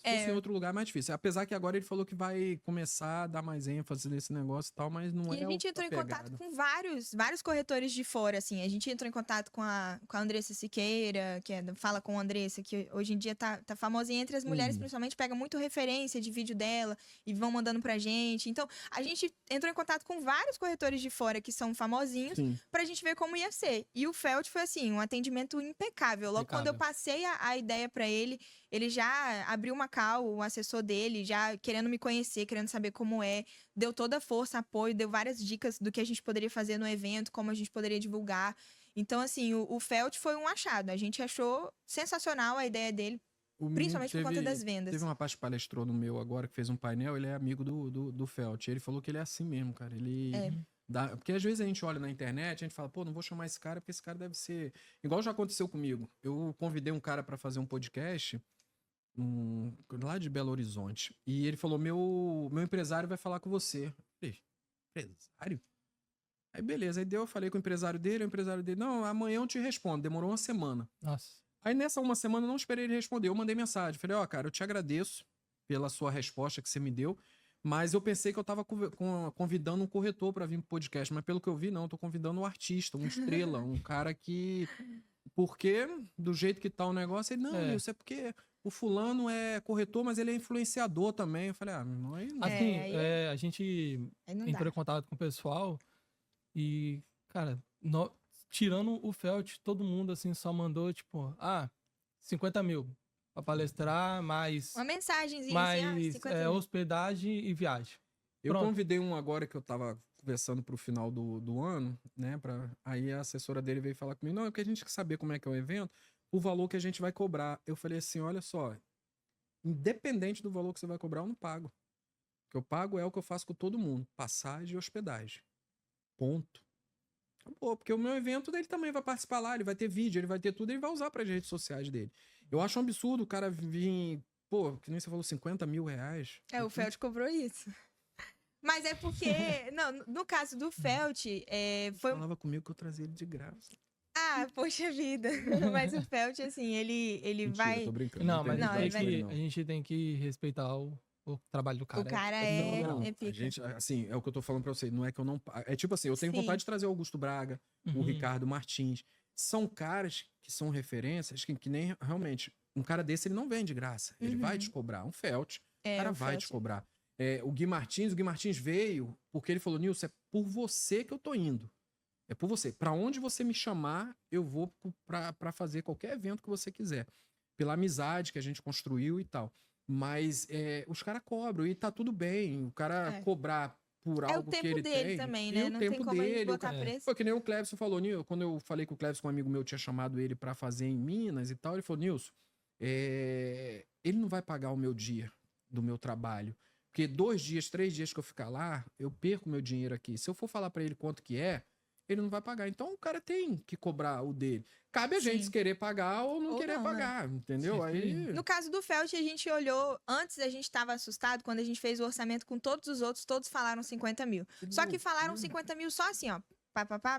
Se fosse em outro lugar, é mais difícil. Apesar que agora ele falou que vai começar a dar mais ênfase nesse negócio e tal, mas não é. E a gente entrou em contato com vários corretores de fora, assim. A gente entrou em contato com a Andressa Siqueira, que Fala com a Andressa, que hoje em dia tá famosinha entre as mulheres, principalmente, pega muito referência de vídeo dela e vão mandando pra gente. Então, a gente entrou em contato com vários corretores de fora que são famosinhos pra gente ver como ia ser. E o Felt foi, assim, um atendimento impecável. Logo quando eu passei a ideia pra ele, ele já abriu uma call, o assessor dele, já querendo me conhecer, querendo saber como é, deu toda a força, apoio, deu várias dicas do que a gente poderia fazer no evento, como a gente poderia divulgar. Então, assim, o Felt foi um achado. A gente achou sensacional a ideia dele, principalmente por conta das vendas. Teve uma parte que palestrou no meu agora, que fez um painel, ele é amigo do Felt. Ele falou que ele é assim mesmo, cara. Ele... Porque às vezes a gente olha na internet, a gente fala, não vou chamar esse cara, porque esse cara deve ser... Igual já aconteceu comigo. Eu convidei um cara pra fazer um podcast... lá de Belo Horizonte. E ele falou, meu empresário vai falar com você. Eu falei, empresário? Aí beleza, aí eu falei com o empresário dele, não, amanhã eu te respondo, demorou uma semana. Nossa. Aí nessa uma semana eu não esperei ele responder, eu mandei mensagem, falei, ó, cara, eu te agradeço pela sua resposta que você me deu, mas eu pensei que eu tava convidando um corretor pra vir pro podcast, mas pelo que eu vi, não, eu tô convidando um artista, um estrela, um cara que... Porque, do jeito que tá o negócio, ele, não, isso é porque o fulano é corretor, mas ele é influenciador também. Eu falei, não é... Assim, a gente entrou em contato com o pessoal e, cara, tirando o Felt, todo mundo, assim, só mandou, tipo, 50 mil pra palestrar, mais... Uma mensagenzinha mais, assim, 50 mil. hospedagem e viagem. Eu convidei um agora que eu tava conversando pro final do ano, né? Aí a assessora dele veio falar comigo, não, é porque a gente quer saber como é que é o evento, o valor que a gente vai cobrar. Eu falei assim, olha só, independente do valor que você vai cobrar, eu não pago. O que eu pago é o que eu faço com todo mundo, passagem e hospedagem. Ponto. Acabou, porque o meu evento, ele também vai participar lá, ele vai ter vídeo, ele vai ter tudo, ele vai usar para as redes sociais dele. Eu acho um absurdo o cara vir, que nem você falou, 50 mil reais. O Felt cobrou isso. Mas é porque, não, no caso do Felt, foi... Falava comigo que eu trazia ele de graça. Poxa vida. Mas o Felt, assim, ele Mentira, vai... tô brincando. Não, mas a gente tem que respeitar o trabalho do cara. O cara a gente, assim, é o que eu tô falando pra você. Não é que eu não... É tipo assim, eu tenho vontade de trazer o Augusto Braga, o Ricardo Martins. São caras que são referências que nem realmente... Um cara desse, ele não vem de graça. Ele vai te cobrar. Um Felt, o cara vai te cobrar. O Gui Martins veio porque ele falou, Nilson, é por você que eu tô indo. É por você. Pra onde você me chamar, eu vou pra fazer qualquer evento que você quiser. Pela amizade que a gente construiu e tal. Mas os caras cobram e tá tudo bem. O cara cobrar por algo que ele tem. É o tempo dele também, né? Não tem como a gente botar preço. Foi que nem o Clebson falou, Nilson, quando eu falei com o Clebson, um amigo meu tinha chamado ele pra fazer em Minas e tal, ele falou, Nilson, ele não vai pagar o meu dia do meu trabalho. Porque 2 dias, 3 dias que eu ficar lá, eu perco meu dinheiro aqui. Se eu for falar pra ele quanto que é, ele não vai pagar. Então o cara tem que cobrar o dele. Cabe a gente querer pagar ou não querer pagar, entendeu? Aí... No caso do Felt, a gente olhou... Antes a gente tava assustado, quando a gente fez o orçamento com todos os outros, todos falaram 50 mil. Só que falaram 50 mil só assim, ó.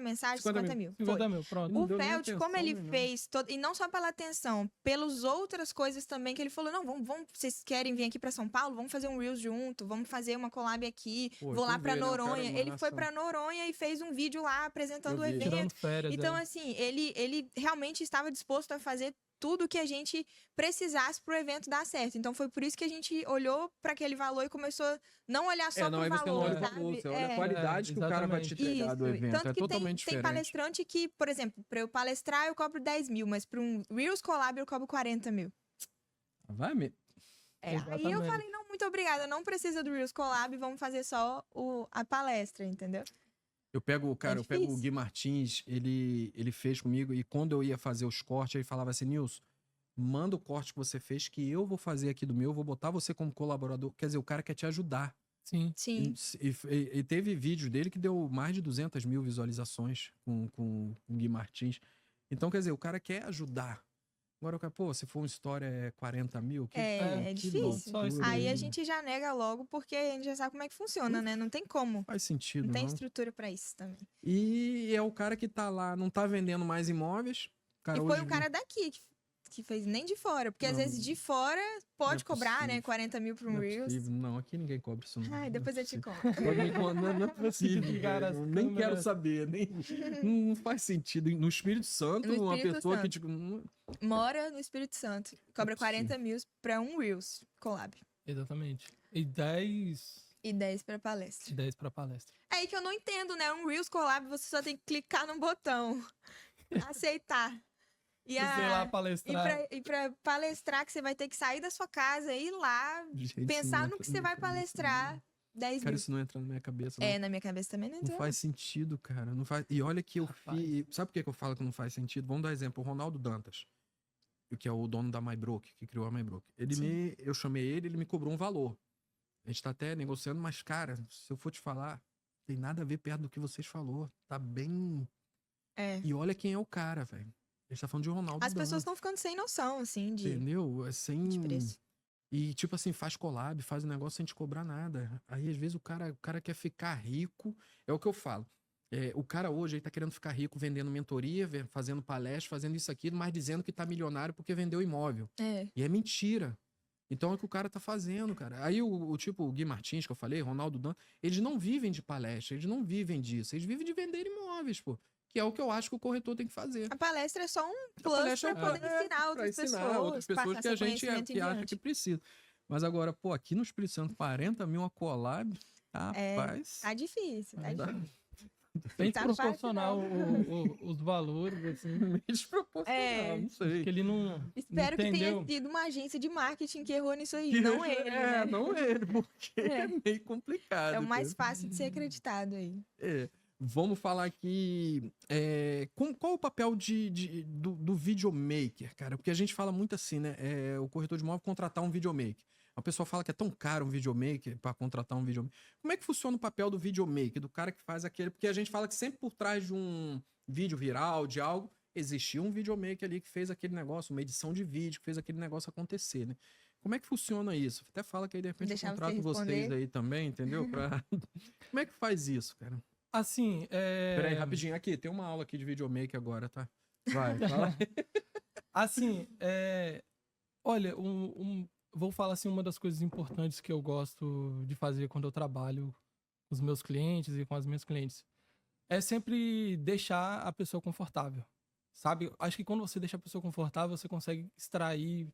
Mensagem, 50 mil. 50 mil, pronto. O Felt, como ele fez... E não só pela atenção, pelas outras coisas também, que ele falou, não, vamos, vocês querem vir aqui pra São Paulo? Vamos fazer um Reels junto, vamos fazer uma collab aqui, vou lá pra Noronha. Ele foi pra Noronha e fez um vídeo lá apresentando o evento. Tirando férias, então, assim, ele realmente estava disposto a fazer tudo que a gente precisasse pro evento dar certo. Então, foi por isso que a gente olhou para aquele valor e começou a não olhar só pro valor, você não olha o valor, você olha a qualidade que o cara vai te entregar do evento. Tanto que totalmente diferente. Tem palestrante que, por exemplo, para eu palestrar eu cobro 10 mil, mas para um Reels Collab eu cobro 40 mil. Vai mesmo. Aí eu falei, não, muito obrigada, não precisa do Reels Collab, vamos fazer só a palestra, entendeu? Eu pego o Gui Martins, ele fez comigo, e quando eu ia fazer os cortes, ele falava assim, Nilson, manda o corte que você fez, que eu vou fazer aqui do meu, vou botar você como colaborador. Quer dizer, o cara quer te ajudar. Sim. E teve vídeo dele que deu mais de 200 mil visualizações com o Gui Martins. Então, quer dizer, o cara quer ajudar. Agora, se for uma história, é 40 mil. É difícil. Aí a gente já nega logo, porque a gente já sabe como é que funciona, né? Não tem como. Faz sentido, não tem estrutura pra isso também. E é o cara que tá lá, não tá vendendo mais imóveis. E foi o cara daqui que fez, nem de fora. Porque às vezes de fora pode cobrar, né? 40 mil para um Reels. Não, aqui ninguém cobra isso. Ai, depois eu te conto. Não é possível, cara. Nem quero saber. Não faz sentido. No Espírito Santo, uma pessoa que tipo... mora no Espírito Santo. Cobra 40 mil para um Reels collab. Exatamente. E 10... E 10 para palestra. E 10 para palestra. É aí que eu não entendo, né? Um Reels collab, você só tem que clicar no botão. Aceitar. E lá palestrar. E pra palestrar, que você vai ter que sair da sua casa e ir lá, pensar no que você vai palestrar. 10 mil. Cara, isso não entra na minha cabeça. Não. Na minha cabeça também não entrou. Não faz sentido, cara. Não faz... E olha que eu fiz... Sabe por que eu falo que não faz sentido? Vamos dar exemplo. O Ronaldo Dantas, que é o dono da MyBroke, que criou a MyBroke. Eu chamei ele me cobrou um valor. A gente tá até negociando, mas, cara, se eu for te falar, tem nada a ver perto do que vocês falou. Tá bem... E olha quem é o cara, velho. A gente tá falando de Ronaldo Dantas. As pessoas estão ficando sem noção, assim, de... Entendeu? De preço. E, tipo assim, faz collab, faz um negócio sem te cobrar nada. Aí, às vezes, o cara quer ficar rico. É o que eu falo. o cara hoje ele tá querendo ficar rico vendendo mentoria, fazendo palestra, fazendo isso aqui, mas dizendo que tá milionário porque vendeu imóvel. E é mentira. Então é o que o cara tá fazendo, cara. Aí o Gui Martins, que eu falei, Ronaldo Dan, eles não vivem de palestra, eles não vivem disso. Eles vivem de vender imóveis, pô. Que é o que eu acho que o corretor tem que fazer. A palestra é só um plus pra poder ensinar outras pessoas que a gente acha que precisa. Mas agora, pô, aqui no Espírito Santo, 40 mil a Collab, rapaz... Tá difícil, tá difícil. Bem desproporcional os valores, assim. Desproporcional, não sei. Que ele não Espero que tenha sido uma agência de marketing que errou nisso aí, não ele, né? Não ele, porque é meio complicado. É o mais fácil de ser acreditado aí. Vamos falar aqui, qual o papel do videomaker, cara? Porque a gente fala muito assim, né? O corretor de imóvel contratar um videomaker. A pessoa fala que é tão caro um videomaker para contratar um videomaker. Como é que funciona o papel do videomaker, do cara que faz aquele... Porque a gente fala que sempre por trás de um vídeo viral, de algo, existia um videomaker ali que fez aquele negócio, uma edição de vídeo, que fez aquele negócio acontecer, né? Como é que funciona isso? Até fala que aí, de repente, eu contrato vocês aí também, entendeu? Como é que faz isso, cara? Assim, Peraí, rapidinho. Aqui, tem uma aula aqui de videomaker agora, tá? Vai, fala. Assim, olha, vou falar assim, uma das coisas importantes que eu gosto de fazer quando eu trabalho com os meus clientes e com as minhas clientes é sempre deixar a pessoa confortável, sabe? Acho que quando você deixa a pessoa confortável, você consegue extrair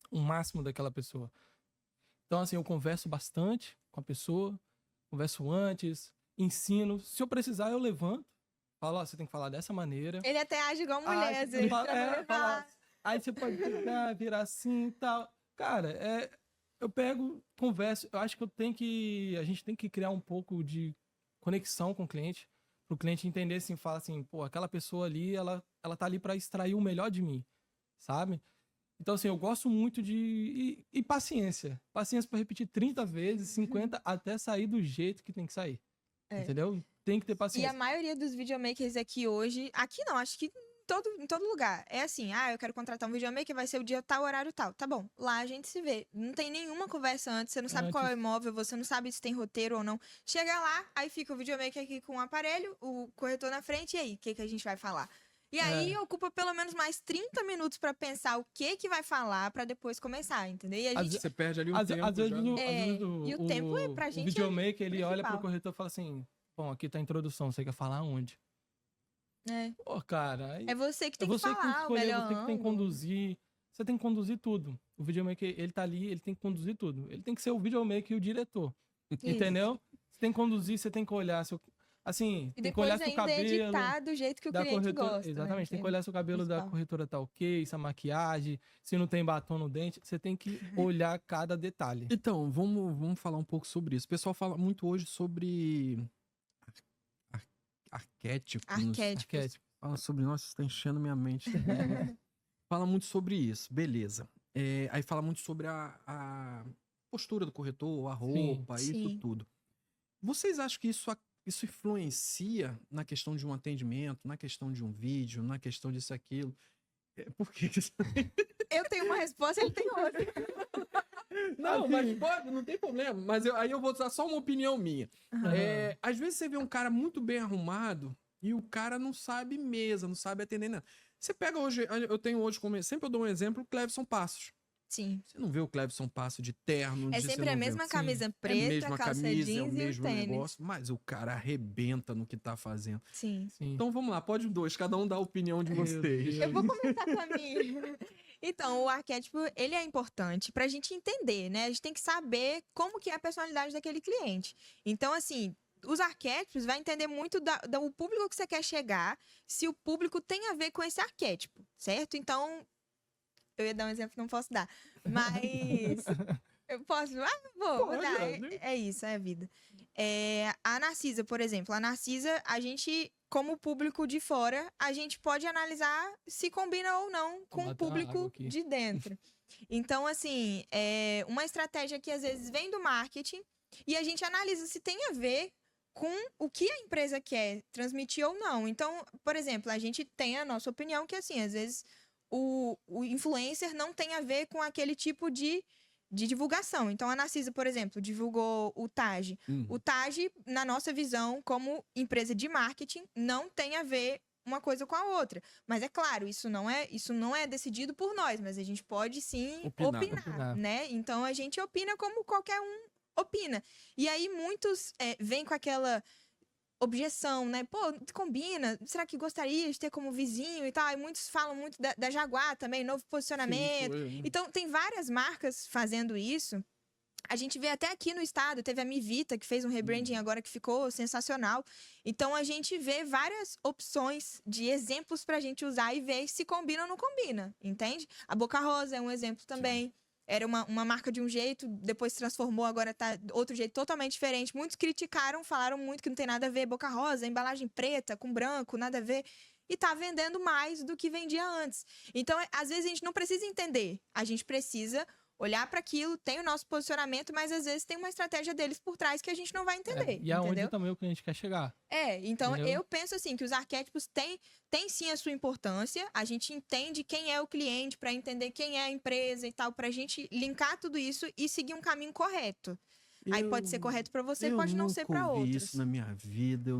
o máximo daquela pessoa. Então, assim, eu converso bastante com a pessoa, converso antes, ensino. Se eu precisar, eu levanto, falo, você tem que falar dessa maneira. Ele até age igual mulher, às vezes. Aí você pode virar assim e tal. Cara, eu pego, converso. Eu acho que a gente tem que criar um pouco de conexão com o cliente, para o cliente entender assim, falar assim, pô, aquela pessoa ali, ela tá ali para extrair o melhor de mim, sabe? Então, assim, eu gosto muito de... E paciência. Paciência para repetir 30 vezes, 50, até sair do jeito que tem que sair. Entendeu? Tem que ter paciência. E a maioria dos videomakers aqui hoje... Aqui não, acho que em todo lugar. É assim, eu quero contratar um videomaker, vai ser o dia tal, horário tal. Tá bom, lá a gente se vê. Não tem nenhuma conversa antes, você não sabe qual é o imóvel, você não sabe se tem roteiro ou não. Chega lá, aí fica o videomaker aqui com o aparelho, o corretor na frente, e aí, o que a gente vai falar? E aí ocupa pelo menos mais 30 minutos pra pensar o que vai falar pra depois começar, entendeu? E a gente... Você perde ali um tempo. Às vezes e o tempo pra gente o videomaker, ele olha pro corretor e fala assim, bom, aqui tá a introdução, você quer falar onde? Pô, cara... É você que tem que falar o melhor você que tem que conduzir. Você tem que conduzir tudo. O videomaker, ele tá ali, ele tem que conduzir tudo. Ele tem que ser o videomaker e o diretor. Entendeu? Você tem que conduzir, você tem que olhar seu... Assim, e tem que olhar se o cabelo... editar do jeito que o cliente gosta. Exatamente, tem que olhar se o cabelo da corretora tá ok, se a maquiagem, se não tem batom no dente. Você tem que olhar cada detalhe. Então, vamos falar um pouco sobre isso. O pessoal fala muito hoje sobre... Arquétipos. Fala sobre... Nossa, isso tá enchendo minha mente. Fala muito sobre isso, beleza. Aí fala muito sobre a postura do corretor, a roupa, isso tudo. Vocês acham que isso influencia na questão de um atendimento, na questão de um vídeo, na questão disso, aquilo? Por quê? Eu tenho uma resposta, ele tem outra. Não, mas pode, não tem problema. Mas aí eu vou usar só uma opinião minha. Às vezes você vê um cara muito bem arrumado e o cara não sabe mesa, não sabe atender nada. Você pega hoje, eu tenho hoje como... Sempre eu dou um exemplo, o Cleveson Passos. Sim. Você não vê o Cleveson Passos de terno. Sempre a mesma camisa preta, calça jeans e o tênis. Negócio, mas o cara arrebenta no que tá fazendo. Sim. Então vamos lá, pode dois, cada um dá a opinião de vocês. Eu vou começar com a minha. Então, o arquétipo, ele é importante pra gente entender, né? A gente tem que saber como que é a personalidade daquele cliente. Então, assim, os arquétipos vai entender muito do público que você quer chegar, se o público tem a ver com esse arquétipo, certo? Então, eu ia dar um exemplo que não posso dar, mas eu posso... vou dar. É isso, é a vida. A Narcisa, por exemplo, a Narcisa, a gente, como público de fora, a gente pode analisar se combina ou não com o público de dentro. Então, assim, uma estratégia que às vezes vem do marketing e a gente analisa se tem a ver com o que a empresa quer transmitir ou não. Então, por exemplo, a gente tem a nossa opinião que, assim, às vezes o influencer não tem a ver com aquele tipo de de divulgação. Então, a Narcisa, por exemplo, divulgou o TAG. O TAG, na nossa visão, como empresa de marketing, não tem a ver uma coisa com a outra. Mas é claro, isso não é decidido por nós, mas a gente pode sim opinar, né? Então, a gente opina como qualquer um opina. E aí, muitos vêm com aquela objeção, né? Pô, combina, será que gostaria de ter como vizinho e tal? E muitos falam muito da Jaguar também, novo posicionamento. Sim, então, tem várias marcas fazendo isso. A gente vê até aqui no estado, teve a Mivita, que fez um rebranding agora que ficou sensacional. Então, a gente vê várias opções de exemplos pra gente usar e ver se combina ou não combina, entende? A Boca Rosa é um exemplo também. Sim. Era uma marca de um jeito, depois se transformou, agora tá outro jeito totalmente diferente. Muitos criticaram, falaram muito que não tem nada a ver, Boca Rosa, embalagem preta, com branco, nada a ver. E tá vendendo mais do que vendia antes. Então, às vezes, a gente não precisa entender. A gente precisa olhar para aquilo, tem o nosso posicionamento, mas às vezes tem uma estratégia deles por trás que a gente não vai entender. E aonde também o cliente quer chegar. Então eu penso assim, que os arquétipos têm sim a sua importância, a gente entende quem é o cliente para entender quem é a empresa e tal, pra gente linkar tudo isso e seguir um caminho correto. Aí pode ser correto para você, pode não ser para outros. Eu nunca ouvi isso na minha vida,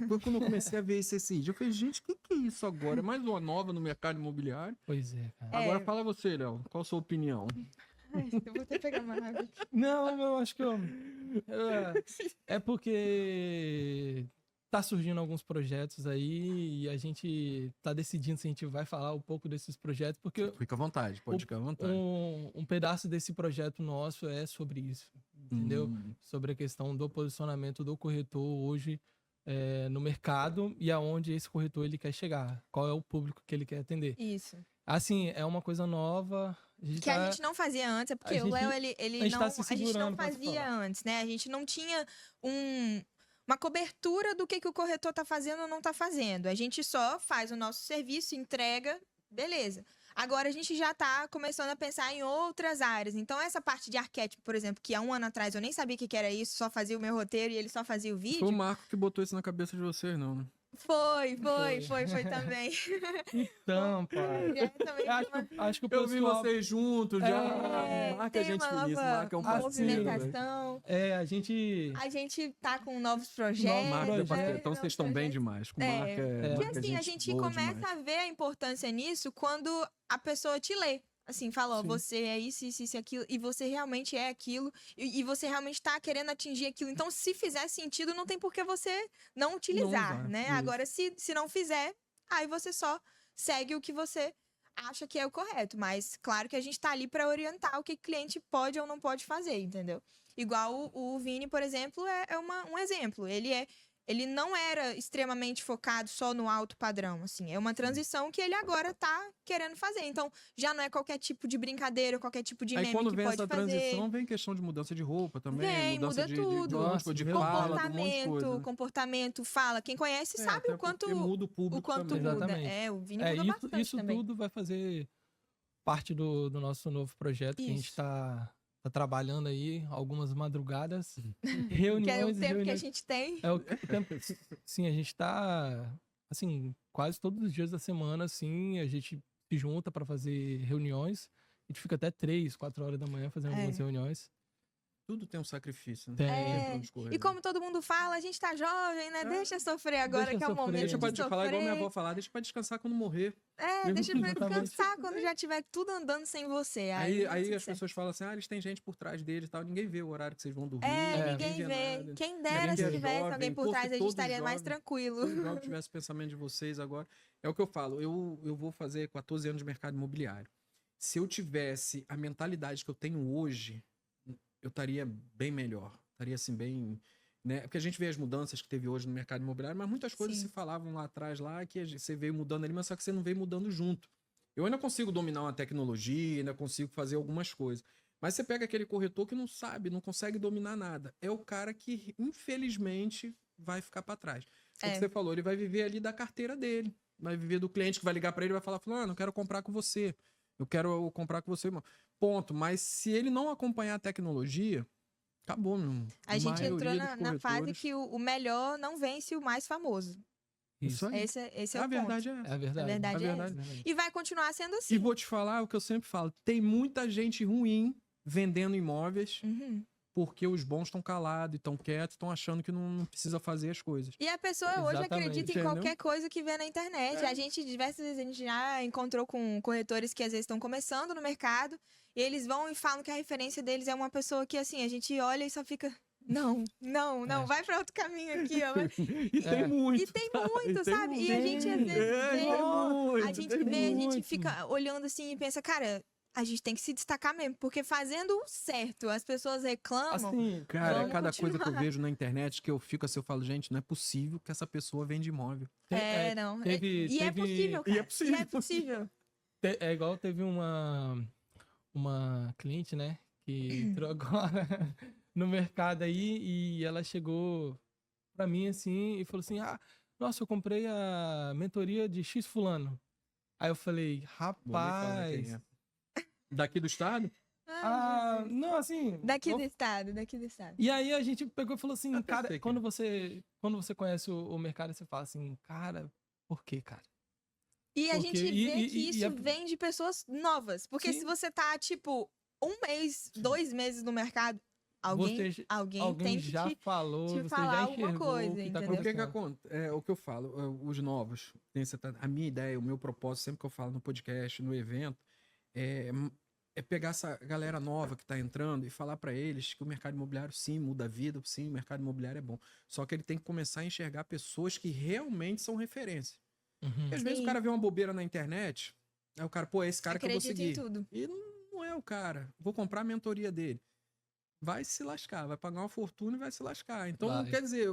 quando eu comecei a ver isso esse dia, eu falei, gente, o que é isso agora? É mais uma nova no mercado imobiliário? Pois é, cara. Agora fala você, Léo, qual a sua opinião? Eu vou até pegar uma água aqui. Não, eu acho que é porque tá surgindo alguns projetos aí e a gente tá decidindo se a gente vai falar um pouco desses projetos, porque... Fica à vontade, pode ficar à vontade. Um pedaço desse projeto nosso é sobre isso, entendeu? Sobre a questão do posicionamento do corretor hoje no mercado e aonde esse corretor ele quer chegar, qual é o público que ele quer atender. Isso. Assim, é uma coisa nova... A gente não fazia antes, é porque o Léo, ele não... A gente não fazia antes, né? A gente não tinha uma cobertura do que o corretor tá fazendo ou não tá fazendo. A gente só faz o nosso serviço, entrega, beleza. Agora a gente já tá começando a pensar em outras áreas. Então, essa parte de arquétipo, por exemplo, que há um ano atrás eu nem sabia o que era isso, só fazia o meu roteiro e ele só fazia o vídeo. Foi o Marco que botou isso na cabeça de vocês, não, né? Foi também. Então, pai. Acho que o pessoal... Eu vi vocês juntos já. Marca a gente feliz, marca um movimentação. A gente tá com novos projetos. Então vocês estão bem demais. Com marca, porque assim, a gente começa demais. A ver a importância nisso quando a pessoa te lê. Assim, fala, ó, você é isso, aquilo, e você realmente é aquilo, e você realmente tá querendo atingir aquilo. Então, se fizer sentido, não tem por que você não utilizar, né? Isso. Agora, se não fizer, aí você só segue o que você acha que é o correto. Mas, claro que a gente tá ali para orientar o que o cliente pode ou não pode fazer, entendeu? Igual o Vini, por exemplo, é um exemplo. Ele não era extremamente focado só no alto padrão, assim. É uma transição que ele agora tá querendo fazer. Então, já não é qualquer tipo de brincadeira, qualquer tipo de meme que pode fazer. Aí, quando vem essa transição, vem questão de mudança de roupa também. Muda tudo. De fala, um monte de coisa, né? Comportamento, fala. Quem conhece sabe o quanto muda o público também. Muda. Exatamente. O Vini muda bastante isso também. Tudo vai fazer parte do nosso novo projeto, que a gente tá trabalhando aí algumas madrugadas, reuniões. Que é o tempo que a gente tem. É o tempo. Sim, a gente tá, assim, quase todos os dias da semana, assim, a gente se junta para fazer reuniões. A gente fica até 3, 4 horas da manhã fazendo algumas reuniões. Tudo tem um sacrifício, né? Tem. E como todo mundo fala, a gente tá jovem, né? Deixa sofrer agora, que é o momento de sofrer. Deixa falar igual minha avó falar, deixa pra descansar quando morrer. Deixa pra descansar quando já tiver tudo andando sem você. Aí as pessoas falam assim, eles têm gente por trás deles e tal. Ninguém vê o horário que vocês vão dormir. Ninguém vê. Quem dera se tivesse alguém por trás, a gente estaria mais tranquilo. Se eu tivesse o pensamento de vocês agora. É o que eu falo, eu vou fazer 14 anos de mercado imobiliário. Se eu tivesse a mentalidade que eu tenho hoje, eu estaria bem melhor. Estaria assim, bem... Né? Porque a gente vê as mudanças que teve hoje no mercado imobiliário, mas muitas coisas se falavam lá atrás, que você veio mudando ali, mas só que você não veio mudando junto. Eu ainda consigo dominar uma tecnologia, ainda consigo fazer algumas coisas. Mas você pega aquele corretor que não sabe, não consegue dominar nada. É o cara que, infelizmente, vai ficar para trás. É o que você falou, ele vai viver ali da carteira dele. Vai viver do cliente que vai ligar para ele e vai falar, eu quero comprar com você. Eu quero comprar com você, ponto. Mas se ele não acompanhar a tecnologia, acabou, meu. A gente entrou na fase que o melhor não vence o mais famoso. Isso aí. Esse é o ponto. A verdade é essa. E vai continuar sendo assim. E vou te falar o que eu sempre falo. Tem muita gente ruim vendendo imóveis Uhum. porque os bons estão calados, estão quietos, estão achando que não precisa fazer as coisas. E a pessoa hoje Exatamente. acredita em Entendeu? qualquer coisa que vê na internet. É. A gente, diversas vezes, a gente já encontrou com corretores que às vezes estão começando no mercado e eles vão e falam que a referência deles é uma pessoa que, assim, a gente olha e só fica... Não, vai pra outro caminho aqui, ó. E tem muito. E tem tá? muito, E tem sabe? muito. E a gente, às vezes, vê... tem muito, A gente tem vê, a gente muito. fica olhando assim e pensa, cara, a gente tem que se destacar mesmo, porque fazendo o certo, as pessoas reclamam. Assim, Cara, Vamos cada coisa que eu continuar. vejo na internet que eu fico assim, eu falo, gente, não é possível que essa pessoa vende imóvel. Não. teve- E é teve- possível, cara. E é possível. E é possível. É igual teve uma cliente, né? Que entrou agora no mercado aí e ela chegou pra mim assim e falou assim: nossa, eu comprei a mentoria de X fulano. Aí eu falei, Vou nem falar quem rapaz. é. Daqui do estado? Ai, Jesus. Não, assim. Daqui do estado. E aí a gente pegou e falou assim, Eu cara, sei que quando você conhece o mercado, você fala assim, cara, por quê, cara? E a Porque- gente vê que e isso a- vem de pessoas novas. Porque Sim. se você tá, tipo, 1 mês, 2 meses no mercado, alguém Alguém tem que já te... falou, te você falar já alguma enxergou coisa, o que tá entendeu? O que que acontecendo. acontece? É o que eu falo, os novos. A minha ideia, o meu propósito, sempre que eu falo no podcast, no evento, é pegar essa galera nova que tá entrando e falar pra eles que o mercado imobiliário sim muda a vida, sim, o mercado imobiliário é bom. Só que ele tem que começar a enxergar pessoas que realmente são referência. Uhum. Porque às vezes Sim. o cara vê uma bobeira na internet, aí o cara, pô, é esse cara que eu vou Acredita em seguir. tudo. E não é o cara. Vou comprar a mentoria dele. Vai se lascar, vai pagar uma fortuna e vai se lascar. Então, Vai. quer dizer,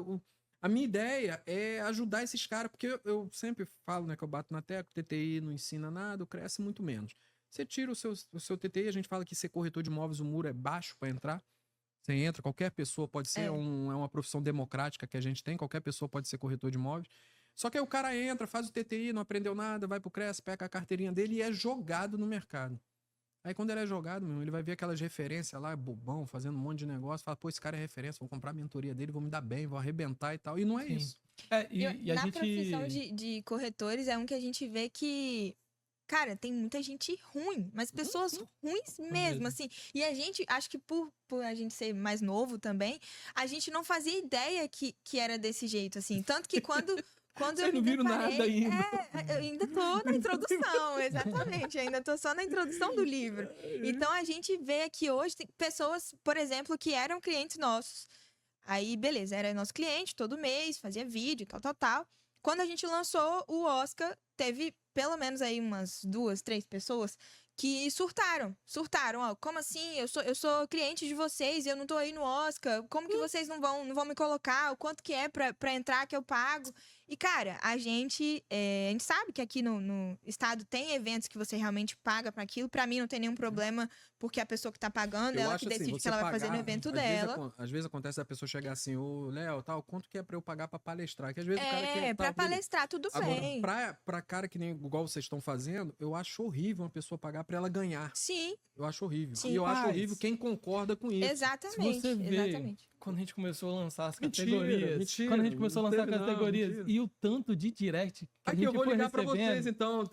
a minha ideia é ajudar esses caras, porque eu sempre falo, né, que eu bato na tecla, o TTI não ensina nada, cresce muito menos. Você tira o seu TTI, a gente fala que ser corretor de imóveis, o muro é baixo para entrar. Você entra, qualquer pessoa pode ser, é uma profissão democrática que a gente tem, qualquer pessoa pode ser corretor de imóveis. Só que aí o cara entra, faz o TTI, não aprendeu nada, vai pro CRES, pega a carteirinha dele e é jogado no mercado. Aí quando ele é jogado, ele vai ver aquelas referências lá, bobão, fazendo um monte de negócio, fala, pô, esse cara é referência, vou comprar a mentoria dele, vou me dar bem, vou arrebentar e tal. E não é Sim. isso. E a Na gente... profissão de corretores é um que a gente vê que, cara, tem muita gente ruim, mas pessoas ruins mesmo, mesmo. assim. E a gente, acho que por a gente ser mais novo também, a gente não fazia ideia que era desse jeito, assim. Tanto que quando eu Vocês me não viram deparei... nada ainda. Eu ainda tô na introdução, exatamente. Ainda tô só na introdução do livro. Então, a gente vê que hoje tem pessoas, por exemplo, que eram clientes nossos. Aí, beleza, era nosso cliente todo mês, fazia vídeo, tal. Quando a gente lançou o Oscar, teve pelo menos aí umas 2, 3 pessoas que surtaram. Ó, como assim? Eu sou cliente de vocês e eu não tô aí no Oscar. Como que vocês não vão me colocar? O quanto que é pra entrar que eu pago? E, cara, a gente sabe que aqui no estado tem eventos que você realmente paga pra aquilo. Pra mim não tem nenhum problema, porque a pessoa que tá pagando, ela que decide o que ela vai fazer no evento dela. Às vezes acontece a pessoa chegar assim, ô, Léo, tal, quanto que é pra eu pagar pra palestrar? Que às vezes o cara quer... Pra palestrar, tudo bem. Agora, pra cara que nem igual vocês estão fazendo, eu acho horrível uma pessoa pagar pra ela ganhar. Sim. Eu acho horrível. Sim. E eu acho Mas- horrível quem concorda com isso. Exatamente. Se você vê, Exatamente. quando a gente começou a lançar as Mentira, categorias, mentira, quando a gente começou a lançar não teve, não, categorias mentira. e o tanto de direct que a Aqui gente eu vou foi ligar pra recebendo, vocês, então.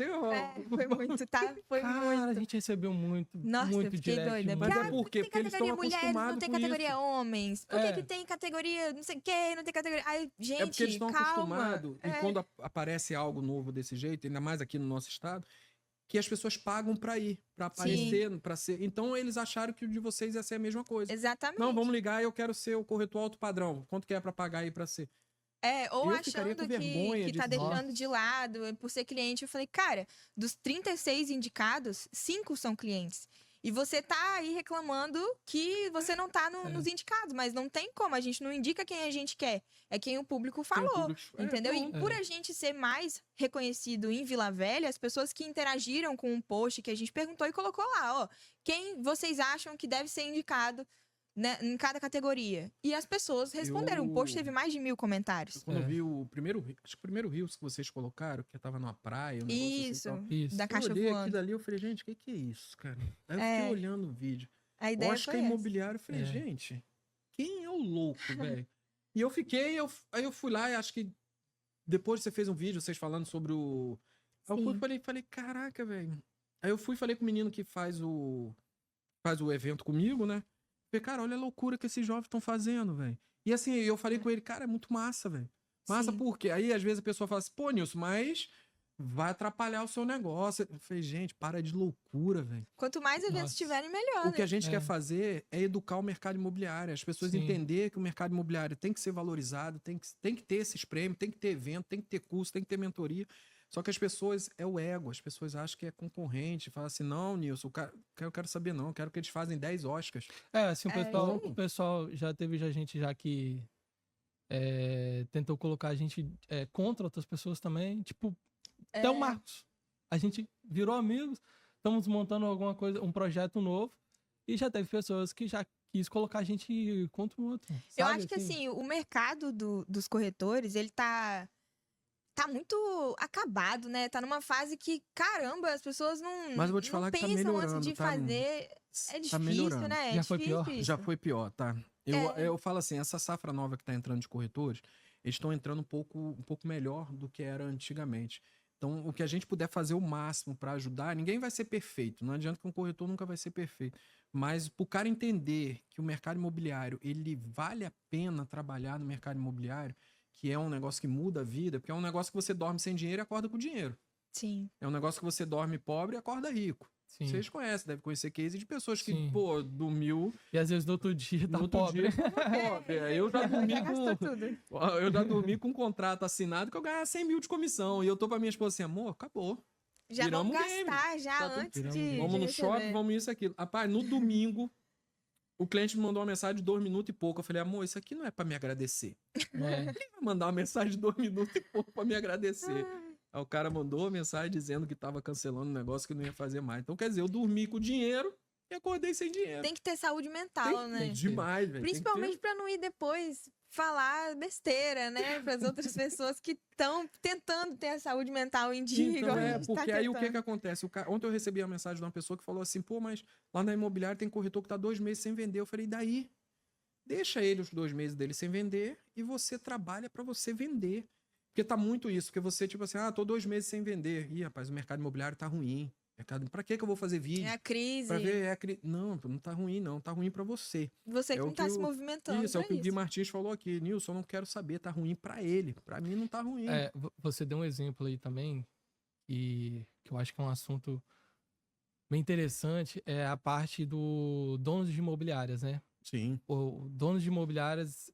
Foi muito, tá? Foi cara, muito. a gente recebeu muito, Nossa, muito eu fiquei direct. doida. Mas Porque, é por quê? tem Porque eles categoria estão mulheres, não acostumados tem com categoria isso. homens. Por que tem categoria não sei o quê, não tem categoria... Ai, gente, É porque eles estão calma. acostumados, e quando aparece algo novo desse jeito, ainda mais aqui no nosso estado, que as pessoas pagam pra ir, pra aparecer, pra ser. Então eles acharam que o de vocês ia ser a mesma coisa. Exatamente. Não, vamos ligar, eu quero ser o corretor alto padrão. Quanto que é pra pagar aí pra ser? Ou Eu ficaria achando com vergonha que tá disso. deixando de lado por ser cliente. Eu falei, cara, dos 36 indicados, 5 são clientes. E você tá aí reclamando que você não tá nos indicados, mas não tem como, a gente não indica quem a gente quer, é quem o público falou, entendeu? E por a gente ser mais reconhecido em Vila Velha, as pessoas que interagiram com um post que a gente perguntou e colocou lá, ó, quem vocês acham que deve ser indicado, né, em cada categoria? E as pessoas responderam, o post teve mais de 1000 comentários. Quando eu vi o primeiro, acho que o primeiro Reels que vocês colocaram, que tava numa praia, um negócio Isso, assim, Isso. da eu caixa olhei voando. aquilo ali, eu falei, gente, o que é isso, cara? Aí eu fiquei olhando o vídeo. A ideia Oscar foi essa. Imobiliário, eu falei, gente, quem é o louco, velho? E eu fiquei, aí eu fui lá e acho que depois você fez um vídeo, vocês falando sobre o... Aí eu falei, caraca, velho. Aí eu fui e falei com o menino que faz faz o evento comigo, né? Falei, cara, olha a loucura que esses jovens estão fazendo, velho. E assim, eu falei com ele, cara, é muito massa, velho. Massa Sim. porque aí às vezes a pessoa fala assim, pô, Nilson, mas vai atrapalhar o seu negócio. Eu falei, gente, para de loucura, velho. Quanto mais eventos Nossa. tiverem, melhor, O que né? a gente É. quer fazer é educar o mercado imobiliário. As pessoas Sim. entenderem que o mercado imobiliário tem que ser valorizado, tem que ter esses prêmios, tem que ter evento, tem que ter curso, tem que ter mentoria. Só que as pessoas, é o ego, as pessoas acham que é concorrente. Fala assim, não, Nilson, eu quero saber não, eu quero que eles fazem 10 Oscars. Assim, É, o pessoal já teve gente já que tentou colocar a gente contra outras pessoas também. Tipo, até o Marcos. A gente virou amigos, estamos montando alguma coisa, um projeto novo, e já teve pessoas que já quis colocar a gente contra o outro. Eu sabe, acho que assim, o mercado dos corretores, ele tá muito acabado, né? Tá numa fase que, caramba, as pessoas não, Mas eu vou te não falar que tá pensam antes melhorando, de tá? fazer. É Tá difícil, melhorando. né? É Já foi difícil pior? isso. Já foi pior, tá? É. Eu falo assim, essa safra nova que tá entrando de corretores, eles estão entrando um pouco melhor do que era antigamente. Então, o que a gente puder fazer o máximo para ajudar, ninguém vai ser perfeito. Não adianta que um corretor nunca vai ser perfeito. Mas pro cara entender que o mercado imobiliário, ele vale a pena trabalhar no mercado imobiliário, que é um negócio que muda a vida, porque é um negócio que você dorme sem dinheiro e acorda com dinheiro. Sim. É um negócio que você dorme pobre e acorda rico. Sim. Vocês conhecem, devem conhecer case de pessoas que, Sim. pô, dormiu. E às vezes no outro dia tá No outro pobre. dia, pobre. Eu já dormi Já gastou com. tudo. Eu já dormi com um contrato assinado que eu ganhava 100 mil de comissão. E eu tô pra minha esposa assim, amor, acabou. Já Viramos vamos game. gastar já Tá tudo- antes Viramos de. game. Vamos de no receber. shopping, vamos isso, aquilo. Rapaz, no domingo, o cliente me mandou uma mensagem de 2 minutos e pouco. Eu falei, amor, isso aqui não é pra me agradecer. É. Quem vai mandar uma mensagem de 2 minutos e pouco pra me agradecer? Aí o cara mandou uma mensagem dizendo que tava cancelando um negócio que não ia fazer mais. Então, quer dizer, eu dormi com dinheiro e acordei sem dinheiro. Tem que ter saúde mental, né? tem. Demais, velho. Tem que ter. Principalmente pra não ir depois falar besteira, né? Para as outras pessoas que estão tentando ter a saúde mental em dia. Então, igual a gente porque tá aí o que tentando. que acontece? Ontem eu recebi a mensagem de uma pessoa que falou assim, pô, mas lá na imobiliária tem corretor que tá 2 meses sem vender. Eu falei, e daí? Deixa ele os 2 meses dele sem vender e você trabalha pra você vender. Porque tá muito isso, porque você, tipo assim, tô 2 meses sem vender. Ih, rapaz, o mercado imobiliário tá ruim. Pra que eu vou fazer vídeo? É a crise. Pra ver, Não, não tá ruim, não. Tá ruim pra você. Você que É o não tá que se o- movimentando. Isso, é o que pra o Gui Martins falou aqui. Nilson, eu não quero saber, tá ruim pra ele. Pra mim não tá ruim. Você deu um exemplo aí também, que eu acho que é um assunto bem interessante, é a parte do donos de imobiliárias, né? Sim. O donos de imobiliárias,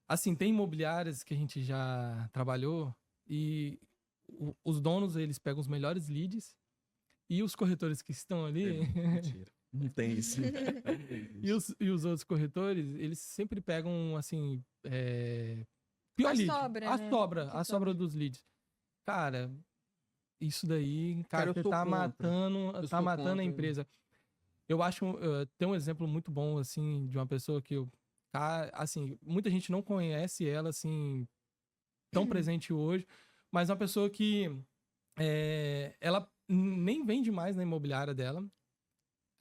assim, tem imobiliárias que a gente já trabalhou e os donos, eles pegam os melhores leads e os corretores que estão ali, Mentira. Não tem isso. e os outros corretores, eles sempre pegam, assim, pior A lead. sobra, A né? sobra, Que a sobra dos leads. Cara, isso daí, cara, eu você sou tá contra. matando, Eu tá sou matando a contra. empresa. Eu acho, tem um exemplo muito bom, assim, de uma pessoa que assim, muita gente não conhece ela, assim, tão presente hoje, mas uma pessoa que ela nem vende mais na imobiliária dela,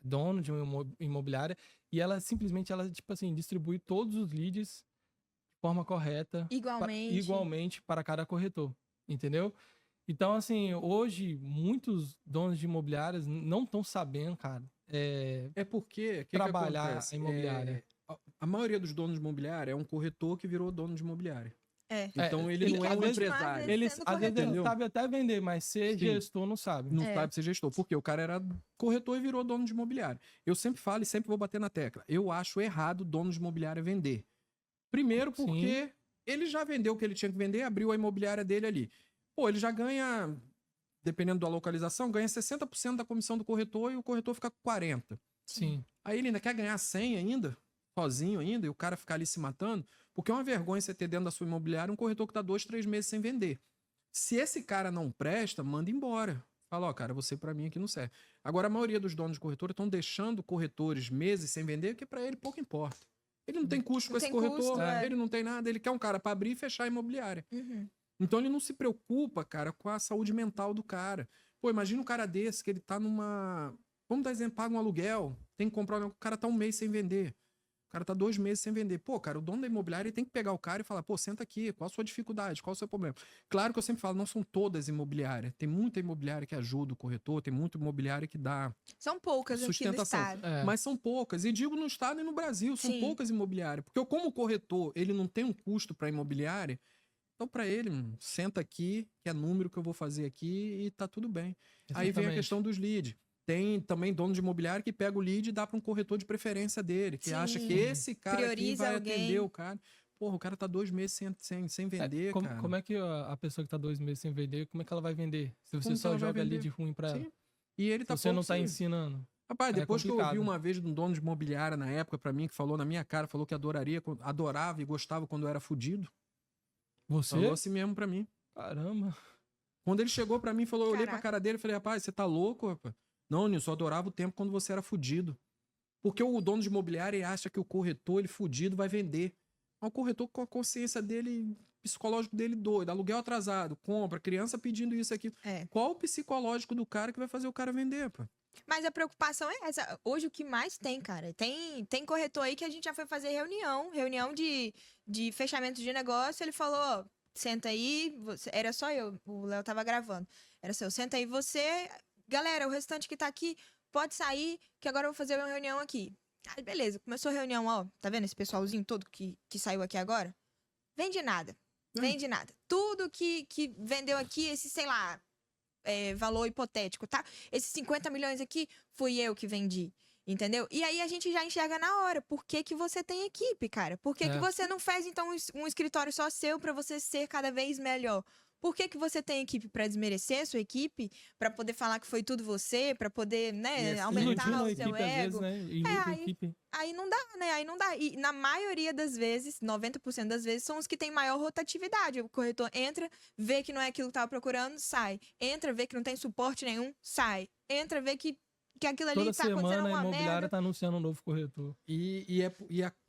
dono de uma imobiliária, e ela simplesmente, tipo assim, distribui todos os leads de forma correta, igualmente para cada corretor, entendeu? Então, assim, hoje, muitos donos de imobiliárias não estão sabendo, cara, É porque trabalhar acontece? a imobiliária. A maioria dos donos de imobiliária é um corretor que virou dono de imobiliária. É. Então ele não é às um vezes- empresário. Eles, sendo às vezes ele corretor. sabe até vender, mas ser Sim. gestor não sabe. Não É. sabe ser gestor. Porque o cara era corretor e virou dono de imobiliária. Eu sempre falo e sempre vou bater na tecla. Eu acho errado o dono de imobiliária vender. Primeiro porque ele já vendeu o que ele tinha que vender, abriu a imobiliária dele ali. Pô, ele já ganha, dependendo da localização, ganha 60% da comissão do corretor e o corretor fica com 40%. Sim. Aí ele ainda quer ganhar 100 ainda, sozinho ainda, e o cara ficar ali se matando, porque é uma vergonha você ter dentro da sua imobiliária um corretor que tá 2, 3 meses sem vender. Se esse cara não presta, manda embora. Fala, ó, cara, você pra mim aqui não serve. Agora, a maioria dos donos de corretora estão deixando corretores meses sem vender, porque pra ele pouco importa. Ele não tem custo com Não esse tem corretor, custo, ele não tem nada, ele quer um cara pra abrir e fechar a imobiliária. Uhum. Então ele não se preocupa, cara, com a saúde mental do cara. Pô, imagina um cara desse que ele tá numa... Vamos dar exemplo, paga um aluguel, tem que comprar... O cara tá 1 mês sem vender. cara tá 2 meses sem vender. Pô, cara, o dono da imobiliária ele tem que pegar o cara e falar, pô, senta aqui, qual a sua dificuldade, qual o seu problema? Claro que eu sempre falo, não são todas imobiliárias. Tem muita imobiliária que ajuda o corretor, tem muita imobiliária que dá São poucas aqui no estado. Mas são poucas. E digo no estado e no Brasil, são poucas imobiliárias. Porque como o corretor, ele não tem um custo para imobiliária, então para ele, senta aqui, que é número que eu vou fazer aqui e tá tudo bem. Exatamente. Aí vem a questão dos leads. Tem também dono de imobiliário que pega o lead e dá para um corretor de preferência dele, que acha que esse cara prioriza aqui vai atender o cara. Porra, o cara tá 2 meses sem vender, cara. Como é que a pessoa que tá 2 meses sem vender, como é que ela vai vender? Se você só joga lead ruim para ela. E ele tá você não tá ensinando. Rapaz, depois que eu ouvi uma vez de um dono de imobiliária na época para mim, que falou na minha cara, falou que adorava e gostava quando eu era fudido. Você? Falou assim mesmo para mim. Caramba. Quando ele chegou para mim, falou, eu olhei pra cara dele e falei, rapaz, você tá louco, rapaz? Não, Nilson, eu adorava o tempo quando você era fudido. Porque o dono de imobiliária acha que o corretor, ele fudido, vai vender. Mas o corretor com a consciência dele, psicológico dele doido, aluguel atrasado, compra, criança pedindo isso aqui. Qual o psicológico do cara que vai fazer o cara vender, pô? Mas a preocupação é essa. Hoje o que mais tem, cara, tem corretor aí que a gente já foi fazer reunião de fechamento de negócio, ele falou, senta aí, era só eu, o Léo tava gravando, era só eu, senta aí você... Galera, o restante que tá aqui, pode sair, que agora eu vou fazer uma reunião aqui. Aí, beleza, começou a reunião, ó. Tá vendo esse pessoalzinho todo que saiu aqui agora? Vende nada. Vende nada. Tudo que vendeu aqui, esse, sei lá, valor hipotético, tá? Esses 50 milhões aqui, fui eu que vendi. Entendeu? E aí a gente já enxerga na hora. Por que que você tem equipe, cara? Por que que você não faz, então, um escritório só seu pra você ser cada vez melhor? Por que que você tem equipe para desmerecer a sua equipe? Para poder falar que foi tudo você? Para poder, né, aumentar o seu ego? Vezes, né? Aí não dá, né? Aí não dá. E na maioria das vezes, 90% das vezes, são os que têm maior rotatividade. O corretor entra, vê que não é aquilo que estava procurando, sai. Entra, vê que não tem suporte nenhum, sai. Entra, vê que aquilo ali toda tá acontecendo uma merda. Toda semana a imobiliária tá anunciando um novo corretor. E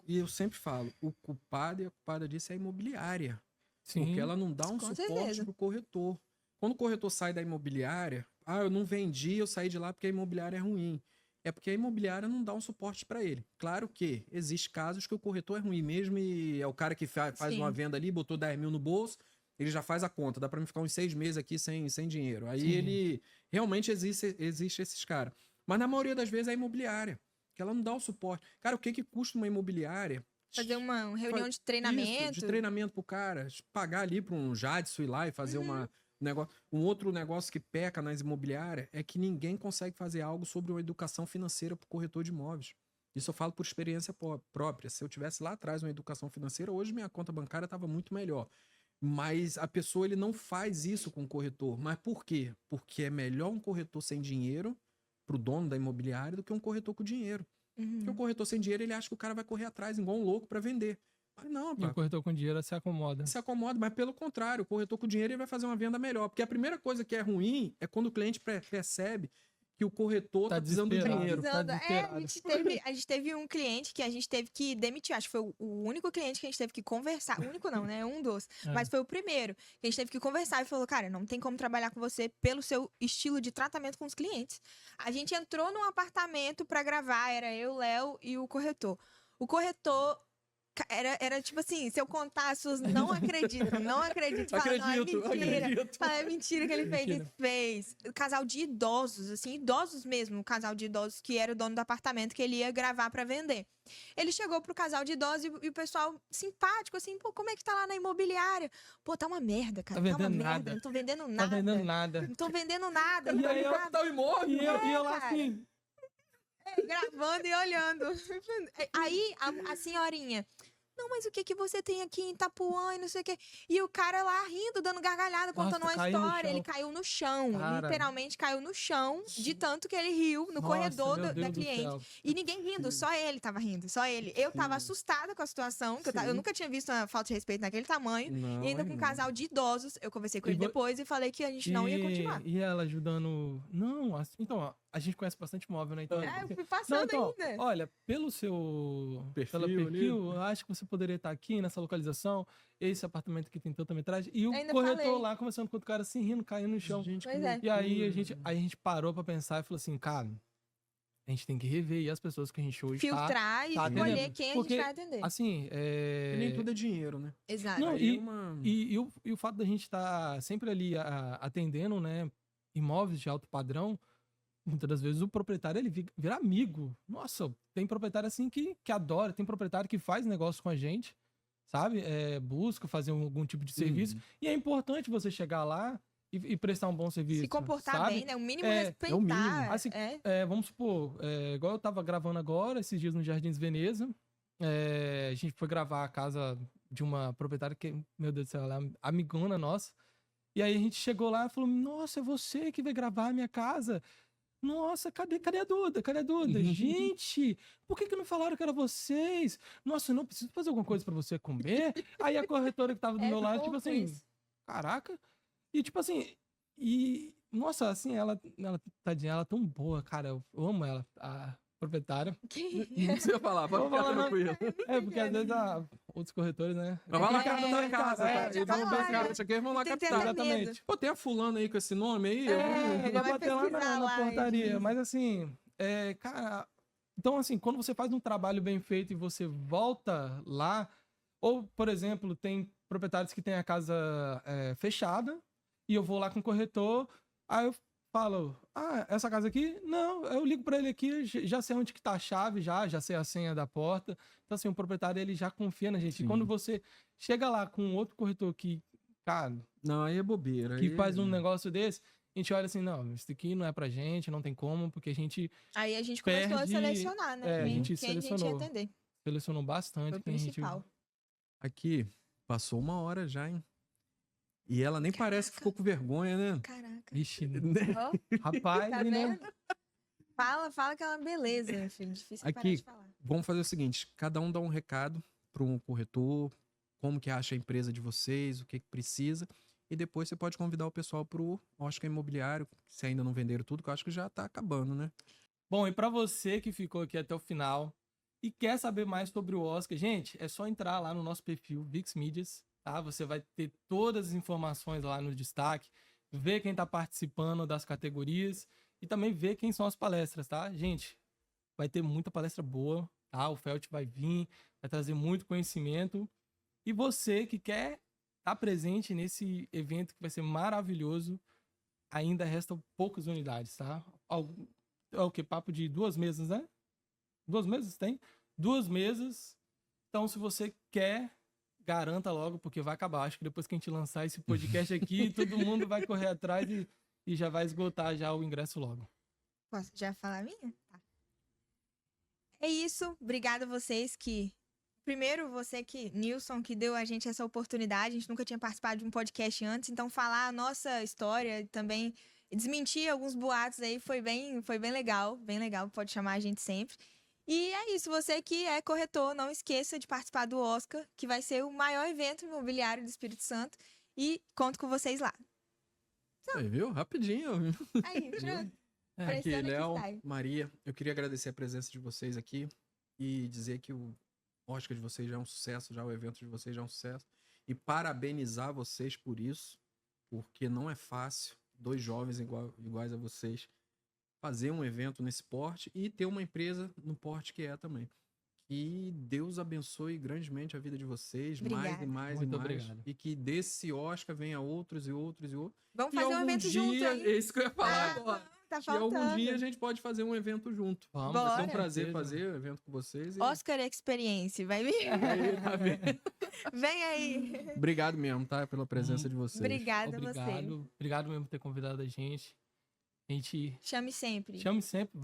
eu sempre falo, o culpado e a culpada disso é a imobiliária. Sim. Porque ela não dá um suporte pro corretor. Quando o corretor sai da imobiliária, eu não vendi, eu saí de lá porque a imobiliária é ruim. É porque a imobiliária não dá um suporte para ele. Claro que existem casos que o corretor é ruim mesmo e é o cara que faz uma venda ali, botou 10 mil no bolso, ele já faz a conta, dá para mim ficar uns 6 meses aqui sem dinheiro. Aí ele, realmente existe esses caras. Mas na maioria das vezes é a imobiliária, que ela não dá o suporte. Cara, o que custa uma imobiliária? Fazer uma reunião de treinamento. Isso, de treinamento pro cara. Pagar ali para um Jadson ir lá e fazer um outro negócio que peca nas imobiliárias é que ninguém consegue fazer algo sobre uma educação financeira pro corretor de imóveis. Isso eu falo por experiência própria. Se eu tivesse lá atrás uma educação financeira, hoje minha conta bancária estava muito melhor. Mas a pessoa ele não faz isso com o corretor. Mas por quê? Porque é melhor um corretor sem dinheiro pro dono da imobiliária do que um corretor com dinheiro. Porque o corretor sem dinheiro, ele acha que o cara vai correr atrás igual um louco para vender. Mas não, pá. E o corretor com dinheiro se acomoda. Se acomoda, mas pelo contrário, o corretor com dinheiro ele vai fazer uma venda melhor. Porque a primeira coisa que é ruim é quando o cliente percebe que o corretor tá precisando do dinheiro. A gente teve um cliente que a gente teve que demitir. Acho que foi o único cliente que a gente teve que conversar. O único não, né? Um dos. Mas foi o primeiro. Que a gente teve que conversar e falou, cara, não tem como trabalhar com você pelo seu estilo de tratamento com os clientes. A gente entrou num apartamento pra gravar. Era eu, o Léo e o corretor. O corretor... Era tipo assim, se eu contar, as pessoas não acreditam. Fala, não, é mentira. Fala, é mentira que ele fez. Casal de idosos, assim, idosos mesmo. Um casal de idosos que era o dono do apartamento que ele ia gravar pra vender. Ele chegou pro casal de idosos e o pessoal simpático, assim, pô, como é que tá lá na imobiliária? Pô, tá uma merda, cara. Tá uma merda. Não tô vendendo nada. Tá vendendo nada. Não tô vendendo nada. E aí eu imóvel. E eu lá assim... gravando e olhando. Aí a senhorinha, não, mas o que você tem aqui em Itapuã e não sei o quê. E o cara lá rindo, dando gargalhada, contando uma história. Ele caiu no chão, literalmente caiu no chão, de tanto que ele riu no corredor da cliente. E ninguém rindo, só ele tava rindo, só ele. Eu tava assustada com a situação, que eu nunca tinha visto uma falta de respeito naquele tamanho. E ainda com um casal de idosos, eu conversei com ele depois e falei que a gente não ia continuar. E ela ajudando... Não, então... A gente conhece bastante imóvel, né? Então, eu fui passando ainda. Olha, pelo seu perfil, eu acho que você poderia estar aqui nessa localização, esse apartamento aqui tem tanta metragem. E o corretor lá conversando com o cara assim, rindo, caindo no chão. Pois e aí a gente parou pra pensar e falou assim, cara, a a gente tem que rever as pessoas que a gente hoje Filtrar e tá escolher atendendo. quem Porque, a gente vai atender. assim, E nem tudo é dinheiro, né? Exato. Não, Aí e o fato da gente estar sempre ali atendendo, né, imóveis de alto padrão, muitas das vezes o proprietário ele vira amigo. Nossa, tem proprietário assim que adora, tem proprietário que faz negócio com a gente, sabe? Busca fazer algum tipo de serviço. E é importante você chegar lá e prestar um bom serviço. Se comportar sabe? bem, né? O mínimo É, respeitar. é o mínimo. Assim, vamos supor, igual eu tava gravando agora, esses dias no Jardins Veneza, a gente foi gravar a casa de uma proprietária que, meu Deus do céu, ela é amigona nossa. E aí a gente chegou lá e falou, nossa, é você que vai gravar a minha casa? Nossa, cadê a Duda? Cadê a Duda? Gente, por que não falaram que era vocês? Nossa, eu não preciso fazer alguma coisa pra você comer? Aí a corretora que tava do meu lado, tipo assim, caraca. E tipo assim, nossa, assim, ela tadinha, ela é tão boa, cara. Eu amo ela, a proprietária. Não precisa falar, pode ficar tranquilo. Porque às vezes outros corretores, né? Mas vai lá captar a casa, tá? já Eles vai vão lá, ver cara, isso aqui, eles vão lá tem que ter captar. até medo. Exatamente. Pô, tem a fulana aí com esse nome aí? Já vai vai ter lá pesquisar na lá, portaria. gente. Mas assim, cara... Então, assim, quando você faz um trabalho bem feito e você volta lá... Ou, por exemplo, tem proprietários que têm a casa fechada e eu vou lá com o corretor, aí eu falo, essa casa aqui? Não, eu ligo pra ele aqui, já sei onde que tá a chave, já sei a senha da porta. Então, assim, o proprietário, ele já confia na gente. Sim. E quando você chega lá com outro corretor que, cara... Não, aí é bobeira. Que aí faz um negócio desse, a gente olha assim, não, isso aqui não é pra gente, não tem como, porque a gente Aí a gente começou a perde- selecionar, né? a gente Quem a gente ia selecionou. atender. selecionou bastante. Foi o quem a gente... principal. Aqui, passou 1 hora já, hein? E ela nem parece que ficou com vergonha, né? Caraca. Ixi, Ó, rapaz, tá né? vendo? Fala que é uma beleza, meu filho. Difícil parar Aqui, de falar. vamos fazer o seguinte, cada um dá um recado para um corretor, como que acha a empresa de vocês, o que precisa, e depois você pode convidar o pessoal pro Oscar Imobiliário, se ainda não venderam tudo, que eu acho que já tá acabando, né? Bom, e pra você que ficou aqui até o final e quer saber mais sobre o Oscar, gente, é só entrar lá no nosso perfil VIX Mídias, tá? Você vai ter todas as informações lá no destaque, ver quem tá participando das categorias e também ver quem são as palestras, tá? Gente, vai ter muita palestra boa, tá? O Felt vai vir, vai trazer muito conhecimento. E você que quer estar presente nesse evento que vai ser maravilhoso, ainda restam poucas unidades, tá? É o que? Papo de 2 mesas, né? 2 mesas tem? 2 mesas. Então, se você quer, garanta logo, porque vai acabar. Acho que depois que a gente lançar esse podcast aqui, todo mundo vai correr atrás e já vai esgotar já o ingresso logo. Posso já falar a minha? Tá. É isso. Obrigada a vocês que... Primeiro, Nilson, que deu a gente essa oportunidade. A gente nunca tinha participado de um podcast antes, então falar a nossa história e também desmentir alguns boatos aí foi bem legal, pode chamar a gente sempre. E é isso, você que é corretor, não esqueça de participar do Oscar, que vai ser o maior evento imobiliário do Espírito Santo, e conto com vocês lá. Aí, viu? Rapidinho. Aí, pronto. Aqui, Pressão Léo, que sai. Maria, eu queria agradecer a presença de vocês aqui e dizer que o Oscar de vocês já é um sucesso, já o evento de vocês já é um sucesso. E parabenizar vocês por isso, porque não é fácil 2 jovens iguais a vocês fazer um evento nesse porte e ter uma empresa no porte que é também. Que Deus abençoe grandemente a vida de vocês, Obrigada. mais e mais Muito e mais. obrigado. E que desse Oscar venha outros e outros e outros. Vamos E fazer um algum evento dia, junto aí. é isso que eu ia falar agora. Tá Que algum faltando. dia a gente pode fazer um evento junto. Vamos, Vai ser Bora. um prazer certeza. fazer o evento com vocês. E... Oscar Experience, vai vir? Aí, tá vendo? Vem aí. Obrigado mesmo, tá? Pela presença de vocês. Obrigada a você. Obrigado mesmo por ter convidado a gente. A gente Chame sempre. chame sempre,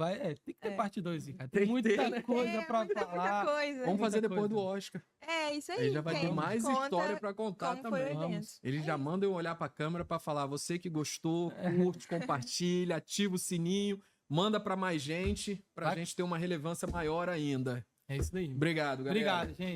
tem que ter parte 2, cara. Tem Tem que muita ter, né? coisa pra muita falar. coisa. Vamos fazer Muita depois coisa. do Oscar. É, isso aí. Aí já vai que ter aí mais conta história pra contar como foi o também. evento. Eles já mandam eu olhar pra câmera pra falar, você que gostou, curte, compartilha, ativa o sininho, manda pra mais gente, pra Tá. gente ter uma relevância maior ainda. É isso daí. Obrigado, galera. Obrigado, gente.